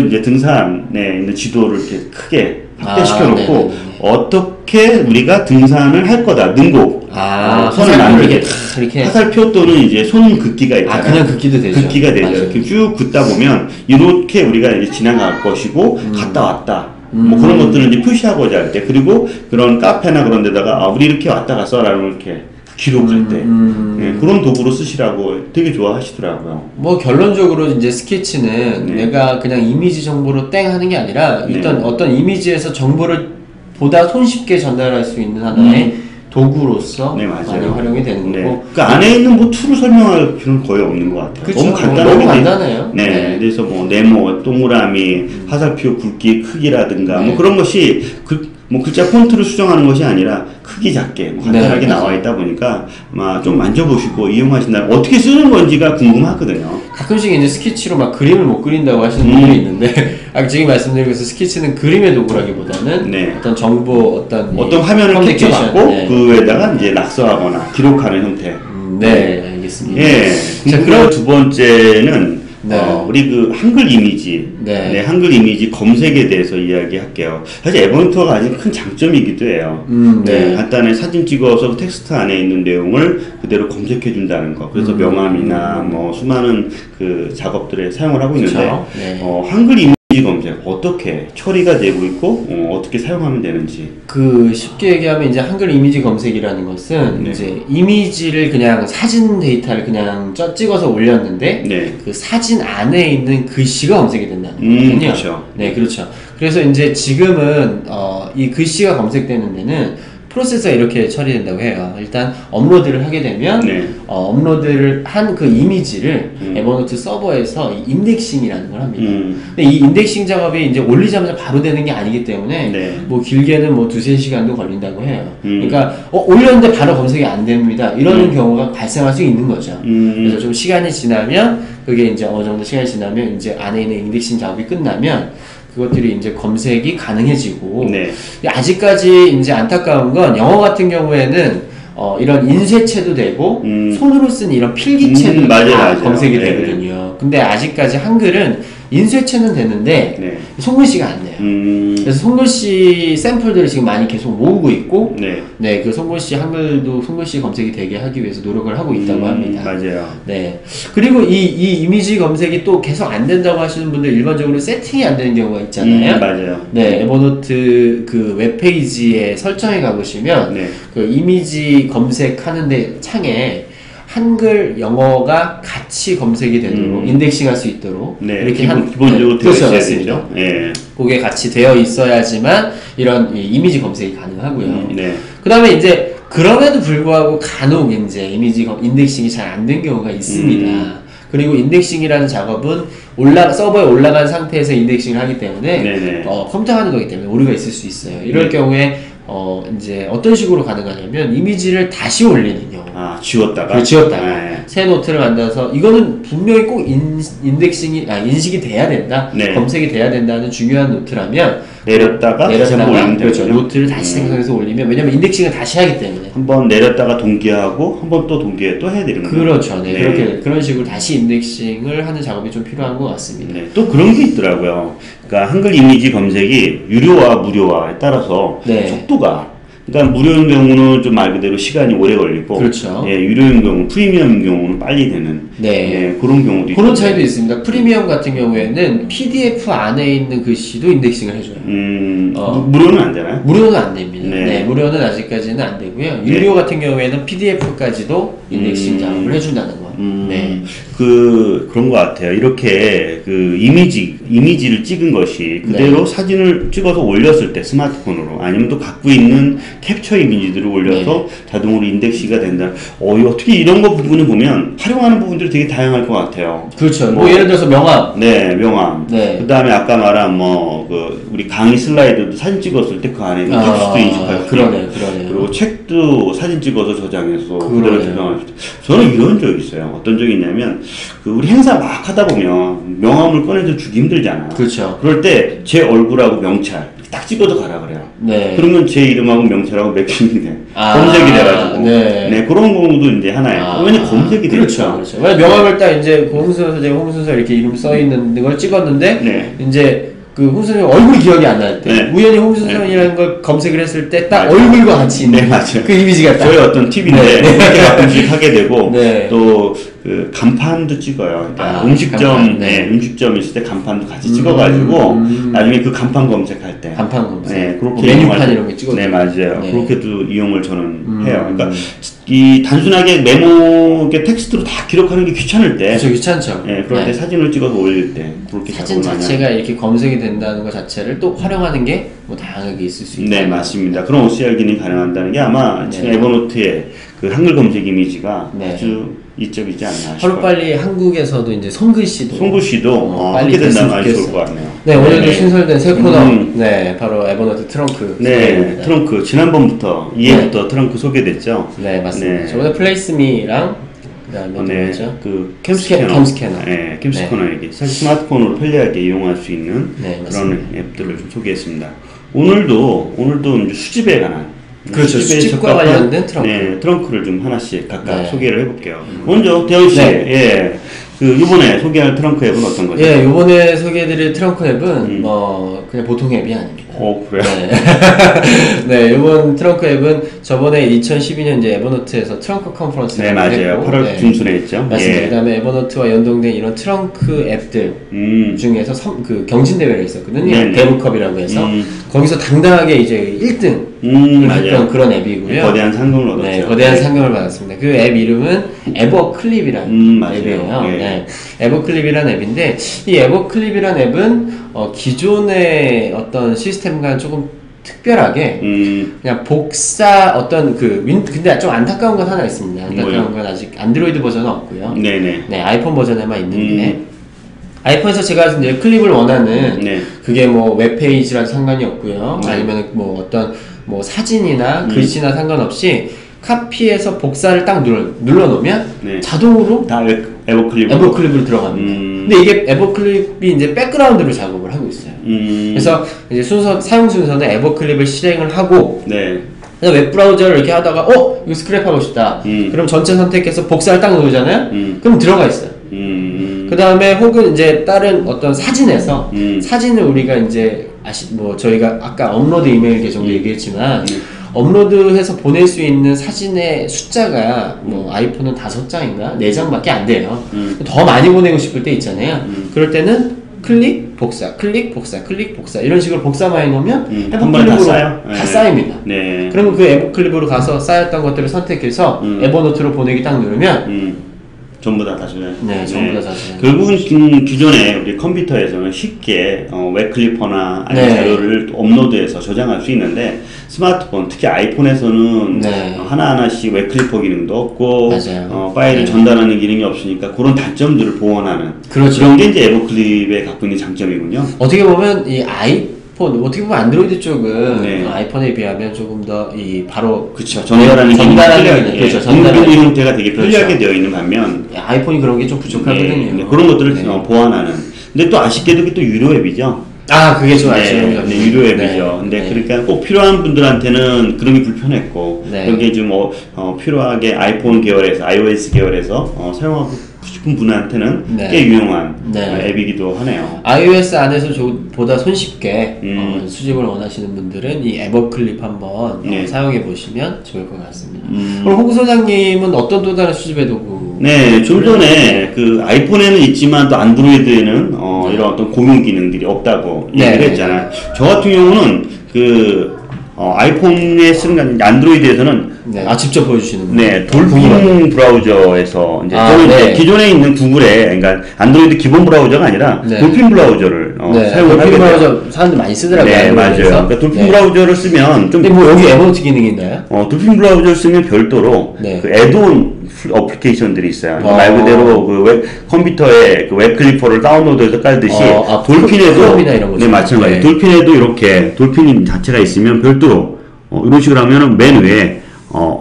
이제 등산에 있는 지도를 이렇게 크게 확대시켜놓고 네네네. 어떻게 우리가 등산을 할 거다 능곡 선을 만들게 이렇게 화살표 또는 이제 손 긋기가 있잖아요. 그냥 긋기도 되죠. 긋기가 되죠. 맞아요. 이렇게 쭉 긋다 보면 이렇게 우리가 이제 지나갈 것이고 갔다 왔다. 뭐 그런 것들을 이제 표시하고자 할 때 그리고 그런 카페나 그런 데다가 우리 이렇게 왔다 갔어라는 걸 이렇게 기록할 때 네, 그런 도구로 쓰시라고 되게 좋아하시더라고요. 뭐 결론적으로 이제 스케치는 네. 내가 그냥 이미지 정보로 땡 하는 게 아니라 일단 네. 어떤 이미지에서 정보를 보다 손쉽게 전달할 수 있는 하나의 도구로서 네, 맞아요. 많이 활용이 되는 네. 거고. 그 안에 있는 뭐 툴을 설명할 필요는 거의 없는 것 같아요. 그쵸. 너무 간단하게 너무 돼- 간단해요. 네. 네. 그래서 뭐 네모, 동그라미, 화살표 굵기, 크기라든가 뭐 그런 것이 뭐 글자 폰트를 수정하는 것이 아니라 크기 작게 뭐 간단하게 네, 나와 있다 보니까 아마 좀 만져보시고 이용하신다면 어떻게 쓰는 건지가 궁금하거든요. 가끔씩 이제 스케치로 막 그림을 못 그린다고 하시는 분들이 있는데 지금 말씀드린 것은 스케치는 그림의 도구라기보다는 네. 어떤 정보 어떤 화면을 커뮤니케이션, 캡처받고 네. 그에다가 이제 낙서하거나 기록하는 형태. 네, 알겠습니다. 예. 자, 그럼 그럼 두 번째는 네. 우리 그 한글 이미지, 네. 한글 이미지 검색에 대해서 이야기할게요. 사실 에버노트가 아주 큰 장점이기도 해요. 네. 간단히 사진 찍어서 텍스트 안에 있는 내용을 그대로 검색해 준다는 거. 그래서 명암이나 뭐 수많은 그 작업들에 사용을 하고 있는데, 그쵸. 네. 한글 이미지 검색 어떻게 처리가 되고 있고 어떻게 사용하면 되는지. 그 쉽게 얘기하면 이제 한글 이미지 검색이라는 것은 네. 이제 이미지를 그냥 사진 데이터를 그냥 찍어서 올렸는데 네. 그 사진 안에 있는 글씨가 검색이 된다는 거거든요. 그렇죠. 네, 그렇죠. 그래서 이제 지금은 이 글씨가 검색되는 데는 프로세서가 이렇게 처리된다고 해요. 일단 업로드를 하게 되면 네. 업로드를 한 그 이미지를 에버노트 서버에서 이 인덱싱이라는 걸 합니다. 근데 이 인덱싱 작업이 이제 올리자마자 바로 되는 게 아니기 때문에 네. 뭐 길게는 뭐 2-3시간도 걸린다고 해요. 그러니까 올렸는데 바로 검색이 안 됩니다. 이러는 경우가 발생할 수 있는 거죠. 그래서 좀 시간이 지나면 그게 이제 어느 정도 시간이 지나면 이제 안에 있는 인덱싱 작업이 끝나면 그것들이 이제 검색이 가능해지고 네. 아직까지 이제 안타까운 건 영어 같은 경우에는 이런 인쇄체도 되고 손으로 쓴 이런 필기체도 맞아요. 검색이 네. 되거든요. 근데 아직까지 한글은 인쇄체는 되는데 네. 손글씨가 안 돼요. 그래서 손글씨 샘플들을 지금 많이 계속 모으고 있고 네. 그 손글씨 한글도 손글씨 검색이 되게 하기 위해서 노력을 하고 있다고 합니다. 맞아요. 네. 그리고 이 이미지 검색이 또 계속 안 된다고 하시는 분들 일반적으로 세팅이 안 되는 경우가 있잖아요. 맞아요. 네, 에버노트 그 웹페이지에 설정에 가보시면 네. 그 이미지 검색하는데 창에 한글, 영어가 같이 검색이 되도록 인덱싱할 수 있도록 네. 이렇게 기본적으로 되어 그렇죠, 있어야 맞습니다. 되죠. 네. 그게 같이 되어 있어야지만 이런 이미지 검색이 가능하고요. 네. 그 다음에 이제 그럼에도 불구하고 간혹 이제 이미지 인덱싱이 잘 안 된 경우가 있습니다. 그리고 인덱싱이라는 작업은 서버에 올라간 상태에서 인덱싱을 하기 때문에 네네. 컴퓨터가 하는 거기 때문에 오류가 있을 수 있어요. 이럴 경우에 이제 어떤 식으로 가능하냐면 이미지를 다시 올리는 경우. 아, 지웠다가? 그 지웠다가 네. 새 노트를 만들어서 이거는 분명히 꼭 인식이 돼야 된다. 네. 검색이 돼야 된다는 중요한 노트라면 내렸다가 다시 한번 올리면 그렇죠. 되거든요. 노트를 다시 생성해서 올리면 왜냐면 인덱싱을 다시 하기 때문에. 한번 내렸다가 동기화하고 한 번 또 동기화 또 해야 되는 거예요. 그렇죠. 네. 그런 식으로 다시 인덱싱을 하는 작업이 좀 필요한 것 같습니다. 네, 또 그런 게 있더라고요. 그러니까 한글 이미지 검색이 유료와 무료화에 따라서 네. 속도가 그러니까 무료인 경우는 좀 말 그대로 시간이 오래 걸리고 그렇죠. 예, 유료인 경우 프리미엄인 경우는 빨리 되는 네. 예, 그런 경우도 그런 있던데. 차이도 있습니다. 프리미엄 같은 경우에는 PDF 안에 있는 글씨도 인덱싱을 해줘요. 무료는 안 되나요? 무료는 안 됩니다. 네. 네, 무료는 아직까지는 안 되고요. 유료 같은 경우에는 PDF까지도 인덱싱 작업을 해준다는 거. 네. 그런 것 같아요. 이렇게 그 이미지를 찍은 것이 그대로 네. 사진을 찍어서 올렸을 때 스마트폰으로 아니면 또 갖고 있는 캡처 이미지들을 올려서 자동으로 인덱시가 된다. 어떻게 이런 거 부분을 보면 활용하는 부분들이 되게 다양할 것 같아요. 그렇죠. 뭐 예를 들어서 명함. 네, 명함. 네. 그 다음에 아까 말한 우리 강의 슬라이드도 사진 찍었을 때 그 안에 있는 텍스트도 인식할 수 그러네요. 그리고 책도 사진 찍어서 저장해서 그러네요. 그대로 저장할 수 있고. 저는 이런 적이 있어요. 어떤 적이 있냐면 우리 행사 막 하다 보면 명함을 꺼내서 주기 힘들잖아요. 그렇죠. 그럴 때 제 얼굴하고 명찰 딱 찍어서 가라 그래요. 네. 그러면 제 이름하고 명찰하고 매칭이 돼. 아, 검색이 돼가지고. 네. 그런 경우도 이제 하나예요. 왜냐면 검색이 되니까. 그렇죠. 왜냐면 명함을 딱 이제 그 홍순서 선생님, 홍순서 이렇게 이름 써 있는 걸 찍었는데 네. 이제 그 홍순서 선생님 얼굴이 기억이 안 날 때 네. 우연히 홍순서 선생님이라는 걸 검색을 했을 때 딱 맞아요. 얼굴과 같이 있는 네, 맞아요. 그 이미지가 딱. 저희 어떤 팁인데 그렇게 가끔씩 하게 되고 네. 또 그 간판도 찍어요. 그러니까 음식점 간판, 네. 음식점 있을 때 간판도 같이 찍어가지고 나중에 그 간판 검색할 때 간판 검색. 네, 그렇게 뭐 메뉴판 이용할 때- 이런 게 찍어도 네, 맞아요. 네. 그렇게도 이용을 저는 해요. 그러니까 이 단순하게 메모 텍스트로 다 기록하는 게 귀찮을 때, 그렇죠. 귀찮죠. 네, 그럴 때 사진을 찍어서 올릴 때 그렇게 사진 작업을 많이 자체가 이렇게 검색이 된다는 것 자체를 또 활용하는 게 뭐 다양하게 있을 수 있다. 네, 맞습니다. 그런 OCR 기능이 가능한다는 게 아마 지금 에버노트의 그 한글 검색 이미지가 네. 아주 이점이지 않나 싶어요. 하루빨리 한국에서도 이제 손글씨도 송글씨도 빨리 하게 된다면 됐으면 아주 좋을 좋겠어요. 것 같네요. 네, 오늘도 신설된 새 코너. 음. 네, 바로 에버노트 트렁크. 네, 소개입니다. 트렁크 지난번부터 2회부터 트렁크 소개됐죠. 네, 맞습니다. 네. 저번에 플레이스미랑 그다음에 또 네, 뭐죠? 그 캠스캐너. 캠스캐너, 네, 캠스캐너에게 사실 스마트폰으로 편리하게 이용할 수 있는 네, 그런 앱들을 좀 소개했습니다. 오늘도 이제 수집에 관한 그렇죠. 수집에 수집과 적합한, 관련된 트렁크. 네, 트렁크를 좀 하나씩 각각 네. 소개를 해볼게요. 먼저 대현 씨, 네. 예, 그 이번에 소개할 트렁크 앱은 어떤 거죠? 예, 요번에 소개해드릴 트렁크 앱은 그냥 보통 앱이 아닙니다. 그래요? 네. 네, 이번 트렁크 앱은 저번에 2012년 이제 에버노트에서 트렁크 컨퍼런스를 네, 맞아요. 했고, 8월 네. 중순에 했죠. 맞습니다. 예. 그다음에 에버노트와 연동된 이런 트렁크 앱들 중에서 그 경진 대회를 했었거든요. 네네. 데브컵이라고 해서 음. 거기서 당당하게 이제 1등 맞아요. 했던 그런 앱이고요. 거대한 상금을 얻었죠. 네, 거대한 상금을 받았습니다. 그 앱 이름은 에버클립이라는 맞아요. 앱이에요. 예. 네, 에버클립이라는 앱인데 이 에버클립이라는 앱은 기존의 어떤 시스템과는 조금 특별하게 그냥 복사 어떤 근데 좀 안타까운 건 하나 있습니다. 안타까운 뭐요? 건 아직 안드로이드 버전은 없고요. 네네. 네, 아이폰 버전에만 있는데 아이폰에서 제가 이제 클립을 원하는 네. 그게 뭐 웹페이지랑 상관이 없고요. 네. 아니면 뭐 어떤 뭐 사진이나 글씨나 상관없이 카피해서 복사를 딱 눌러 놓으면 네. 자동으로 다 에버클립으로. 에버클립으로 들어갑니다. 근데 이게 에버클립이 이제 백그라운드로 작업을 하고 있어요. 그래서 이제 사용 순서는 에버클립을 실행을 하고 네. 그래서 웹브라우저를 이렇게 하다가 이거 스크랩하고 싶다. 그럼 전체 선택해서 복사를 딱 누르잖아요. 그럼 들어가 있어요. 그 다음에 혹은 이제 다른 어떤 사진에서 사진을 우리가 이제 뭐 저희가 아까 업로드 이메일 계정도 얘기했지만 업로드해서 보낼 수 있는 사진의 숫자가 뭐 아이폰은 5장인가 4장밖에 안 돼요. 더 많이 보내고 싶을 때 있잖아요. 그럴 때는 클릭 복사 클릭 복사 클릭 복사 이런 식으로 복사만 해놓으면 한 번에 다 에버클립으로 쌓여요? 다 네. 쌓입니다. 네. 그러면 그 에버클립으로 가서 쌓였던 것들을 선택해서 에버노트로 보내기 딱 누르면 전부 다 다시. 네, 전부 다 다시. 결국은 기존에 우리 컴퓨터에서는 쉽게 웹클리퍼나 아니면 네. 자료를 업로드해서 저장할 수 있는데 스마트폰, 특히 아이폰에서는 네. 하나하나씩 웹클리퍼 기능도 없고 맞아요. 파일을 네. 전달하는 기능이 없으니까 그런 단점들을 보완하는 그렇죠. 그런 게 이제 에버클립의 갖고 있는 장점이군요. 어떻게 보면 이 아이폰 어떻게 보면 안드로이드 쪽은 네. 아이폰에 비하면 조금 더 이 바로 그쵸. 전달하는 전달하는 그렇죠. 전달하는 형태가 되게 편리하게 그렇죠. 되어 있는 반면 아이폰이 그런 게 좀 부족하거든요. 네, 그런 것들을 네. 보완하는. 근데 또 아쉽게도 그게 또 유료 앱이죠. 아 그게 좀 네, 아쉬운 점이죠. 네, 유료 앱이죠. 근데 네. 그러니까 꼭 필요한 분들한테는 그런 게 불편했고 네. 그런 게 좀 필요하게 아이폰 계열에서 iOS 계열에서 사용하고 싶은 분한테는 네. 꽤 유용한 네. 앱이기도 하네요. iOS 안에서 보다 손쉽게 수집을 원하시는 분들은 이 에버클립 한번 네. 사용해 보시면 좋을 것 같습니다. 그럼 홍 소장님은 어떤 또 다른 수집의 도구? 네, 좀 전에 그 아이폰에는 있지만 또 안드로이드에는 이런 어떤 공유 기능들이 없다고 네. 얘기를 했잖아요. 저 같은 경우는 그 아이폰에 쓰는 게 안드로이드에서는 네. 아 직접 보여주시는 분. 네, 돌핀 브라우저에서 이제 저는 네. 이제 기존에 있는 구글에 그러니까 안드로이드 기본 브라우저가 아니라 네. 돌핀 브라우저를 네. 사용을 하게 돌핀 돼요. 브라우저 사람들 많이 쓰더라고요. 네, 맞아요. 그래서. 그러니까 돌핀 네. 브라우저를 쓰면 좀 근데 뭐 여기 에버노트 기능이 있나요? 돌핀 브라우저를 쓰면 별도로 네. 그 애드온 어플리케이션들이 있어요. 어. 말 그대로 그 컴퓨터에 그 웹클리퍼를 다운로드해서 깔듯이 돌핀에도 크롬이나 이런 거죠. 네, 마찬가지. 네. 돌핀에도 이렇게 돌핀 자체가 있으면 별도로 이런 식으로 하면은 맨 위에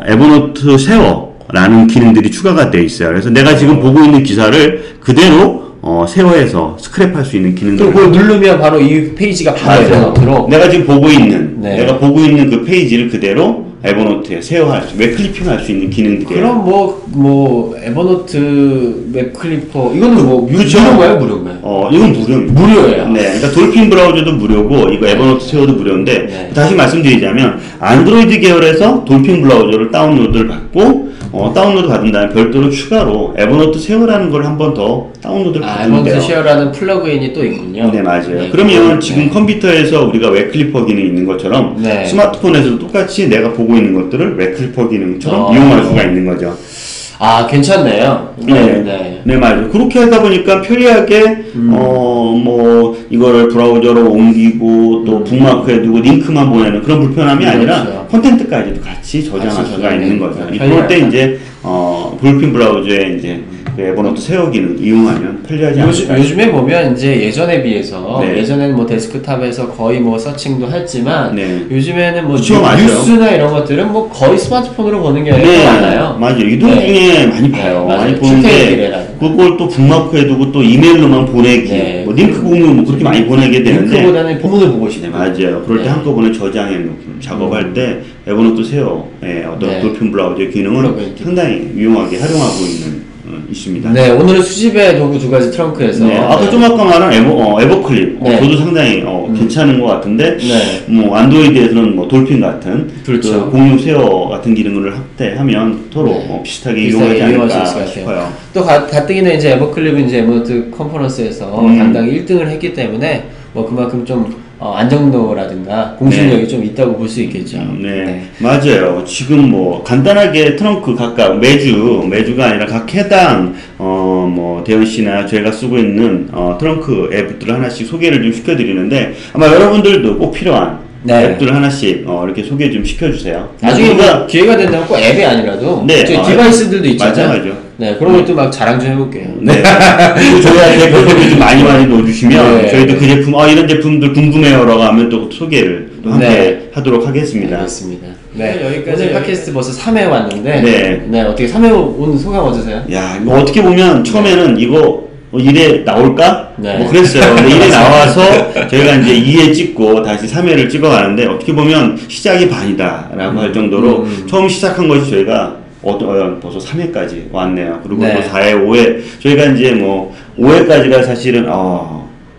에버노트 세워라는 기능들이 추가가 되어 있어요. 그래서 내가 지금 보고 있는 기사를 그대로 세워해서 스크랩할 수 있는 기능들. 그리고 그걸 누르면 바로 이 페이지가 바로 에버노트로. 내가 지금 보고 있는 네. 내가 보고 있는 그 페이지를 그대로 에버노트에 세워할 수, 웹클리핑할 수 있는 기능들이에요. 그럼 뭐 에버노트 웹클리퍼 이거는 뭐 그쵸? 무료인가요, 무료인가요? 이건 무료입니다. 무료예요. 네, 그러니까 돌핀 브라우저도 무료고 이거 에버노트 세워도 무료인데 네. 다시 말씀드리자면 안드로이드 계열에서 돌핀 브라우저를 다운로드를 받고 다운로드 받은 다음에 별도로 추가로 에버노트 세워라는 걸 한 번 더 다운로드를 받으면 돼요. 에버노트 쉐어라는 플러그인이 또 있군요. 네, 맞아요. 네, 그러면 네. 지금 컴퓨터에서 우리가 웹클리퍼 기능이 있는 것처럼 네. 스마트폰에서도 똑같이 내가 보고 있는 것들을 웹클리퍼 기능처럼 어. 이용할 수가 있는 거죠. 아 괜찮네요. 네, 맞아요. 그렇게 하다 보니까 편리하게, 이거를 브라우저로 옮기고, 또 북마크해두고, 링크만 보내는 그런 불편함이 아니라, 그렇죠. 콘텐츠까지도 같이 저장할 수가 저장해. 있는 거죠. 편리하다. 그럴 때 이제, 돌핀 브라우저에 이제, 그 에버노트 세워 기능 이용하면 편리하지 않을까. 요즘에 보면 이제 예전에 비해서 네. 예전에는 뭐 데스크탑에서 거의 뭐 서칭도 했지만 네. 요즘에는 뭐 그쵸, 맞아요. 뉴스나 이런 것들은 뭐 거의 스마트폰으로 보는 경우가 네, 많아요. 맞아요. 이동 네. 중에 많이 봐요. 맞아요. 많이 보는데, 출퇴근길에라든가. 그걸 또 북마크해두고 또 이메일로만 보내기, 네. 뭐 링크 공유 뭐 그렇게 많이 보내게 되는데, 링크보다는 본문을 보고 네, 싶어요. 맞아요. 그럴 때 네. 한꺼번에 저장해 놓고 작업할 때 에버노트 세워 어떤 네. 돌핀 브라우저의 기능은 플러그인. 상당히 유용하게 활용하고 있습니다. 네, 오늘은 수집의 도구 두 가지 트렁크에서 네, 아까 말한 에버클립 네. 저도 상당히 괜찮은 것 같은데 네. 뭐 안드로이드에서는 뭐 돌핀 같은 그렇죠. 그 공유 세어 같은 기능을 확대하면 서로 네. 비슷하게 비슷하게 이용하지 이용할 수 않을까 있을 것 싶어요. 같아요. 또 가뜩이나 이제 에버클립은 이제 에버노트 컨퍼런스에서 당당히 1등을 했기 때문에 뭐 그만큼 좀 안정도라든가 공신력이 네. 좀 있다고 볼 수 있겠죠. 네, 맞아요. 지금 뭐 간단하게 트렁크 각각 매주가 아니라 각 해당 대현 씨나 저희가 쓰고 있는 트렁크 앱들을 하나씩 소개를 좀 시켜드리는데 아마 여러분들도 꼭 필요한 네. 앱들을 하나씩 이렇게 소개 좀 시켜주세요. 나중에 뭐 기회가 된다면 꼭 앱이 아니라도 네, 저희 디바이스들도 있잖아요. 맞아요. 네, 그런 것도 막 자랑 좀 해볼게요. 네. 그리고 저희한테 댓글도 좀 많이 넣어주시면 네. 저희도 그 제품 이런 제품들 궁금해요라고 하면 또 소개를 또 함께 네. 하도록 하겠습니다. 알겠습니다. 네, 여기까지 팟캐스트 벌써 3회 왔는데 네. 어떻게 3회 온 소감 어떠세요? 야, 이거 어떻게 보면 처음에는 이거 일에 나올까? 네. 뭐 그랬어요. 근데 일에 나와서 저희가 이제 2회 찍고 다시 3회를 찍어가는데 어떻게 보면 시작이 반이다라고 할 정도로 처음 시작한 것이 저희가 벌써 3회까지 왔네요. 그리고 네. 또 4회, 5회 저희가 이제 뭐 5회까지가 사실은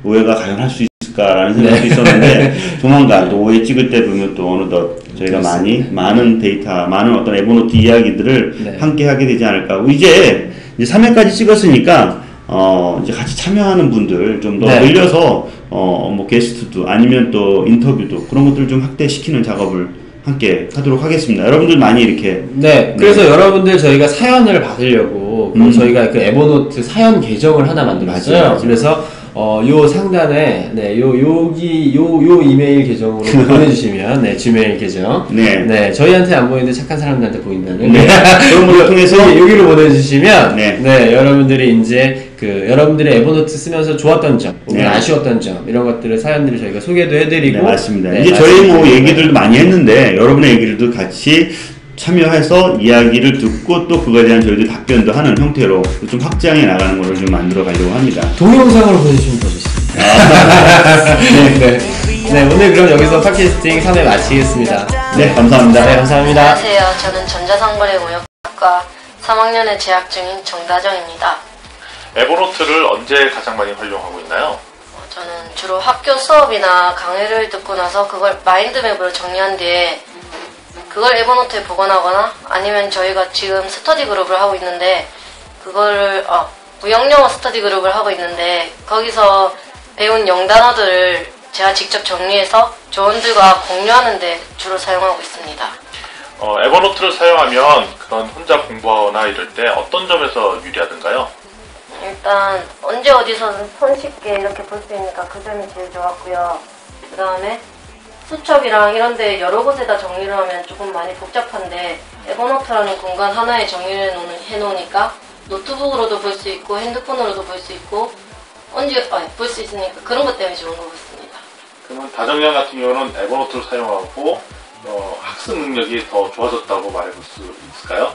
5회가 과연 할 수 있을까라는 생각도 있었는데 조만간 또 5회 찍을 때 보면 또 어느덧 저희가 많은 데이터, 많은 어떤 에버노트 이야기들을 네. 함께 하게 되지 않을까. 이제 3회까지 찍었으니까 이제 같이 참여하는 분들 좀 더 네. 늘려서 뭐 게스트도 아니면 또 인터뷰도 그런 것들 좀 확대시키는 작업을 함께 하도록 하겠습니다. 여러분들 많이 이렇게 네, 그래서 여러분들 저희가 사연을 받으려고 저희가 그 에버노트 사연 계정을 하나 만들었어요. 맞아요. 그래서 요 상단에 요 이메일 계정으로 보내주시면 지메일 계정 저희한테 안 보이는데 착한 사람들한테 보인다는 그런 걸 통해서 여기로 보내주시면 네. 여러분들이 이제 그 여러분들의 에버노트 쓰면서 좋았던 점, 혹은 네. 아쉬웠던 점 이런 것들을 사연들을 저희가 소개도 해드리고 네, 맞습니다. 네, 이제 저희 뭐 말씀드리고 얘기들도 많이 했는데 여러분의 얘기들도 같이 참여해서 이야기를 듣고 또 그거에 대한 저희들 답변도 하는 형태로 좀 확장해 나가는 거를 좀 만들어 가려고 합니다. 동영상으로 보내주시면 더 좋습니다. 네, 오늘 그럼 여기서 팟캐스팅 3회 마치겠습니다. 네, 감사합니다. 네, 감사합니다. 안녕하세요. 저는 전자상거래무역학과 3학년에 재학 중인 정다정입니다. 에버노트를 언제 가장 많이 활용하고 있나요? 저는 주로 학교 수업이나 강의를 듣고 나서 그걸 마인드맵으로 정리한 뒤에 그걸 에버노트에 보관하거나 아니면 저희가 지금 스터디 그룹을 하고 있는데 그거를 무역영어 스터디 그룹을 하고 있는데 거기서 배운 영단어들을 제가 직접 정리해서 조원들과 공유하는 데 주로 사용하고 있습니다. 에버노트를 사용하면 그런 혼자 공부하거나 이럴 때 어떤 점에서 유리하던가요? 일단 언제 어디서든 손쉽게 이렇게 볼 수 있으니까 그 점이 제일 좋았고요. 그 다음에 수첩이랑 이런 데 여러 곳에다 정리를 하면 조금 많이 복잡한데 에버노트라는 공간 하나에 정리를 해놓으니까 노트북으로도 볼 수 있고 핸드폰으로도 볼 수 있고 언제 볼 수 있으니까 그런 것 때문에 좋은 것 같습니다. 그러면 다정양 같은 경우는 에버노트를 사용하고 학습 능력이 더 좋아졌다고 말해볼 수 있을까요?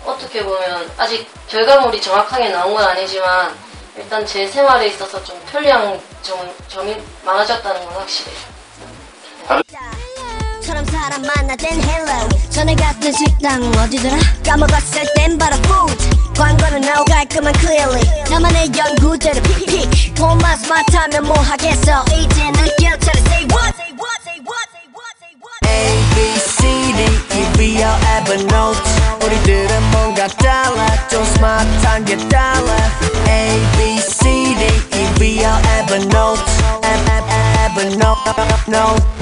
어떻게 보면 아직 결과물이 정확하게 나온 건 아니지만 일단 제 생활에 있어서 좀 편리한 점이 많아졌다는 건 확실해요. 처럼 사람 만나된 hello 전에 갔던 식당 어디더라 까먹었을 땐 바로 food 광고는 나오 깔끔한 clearly 나만의 연구대로 픽픽 돈맛 맡으면 뭐 하겠어 이제 느껴 차례 say what say what say what say what say what A, B, C, D, E, your Evernote 우리들은 뭔가 달라 좀 스마트한 게 달라 A, B, C, D, E, your Evernote Evernote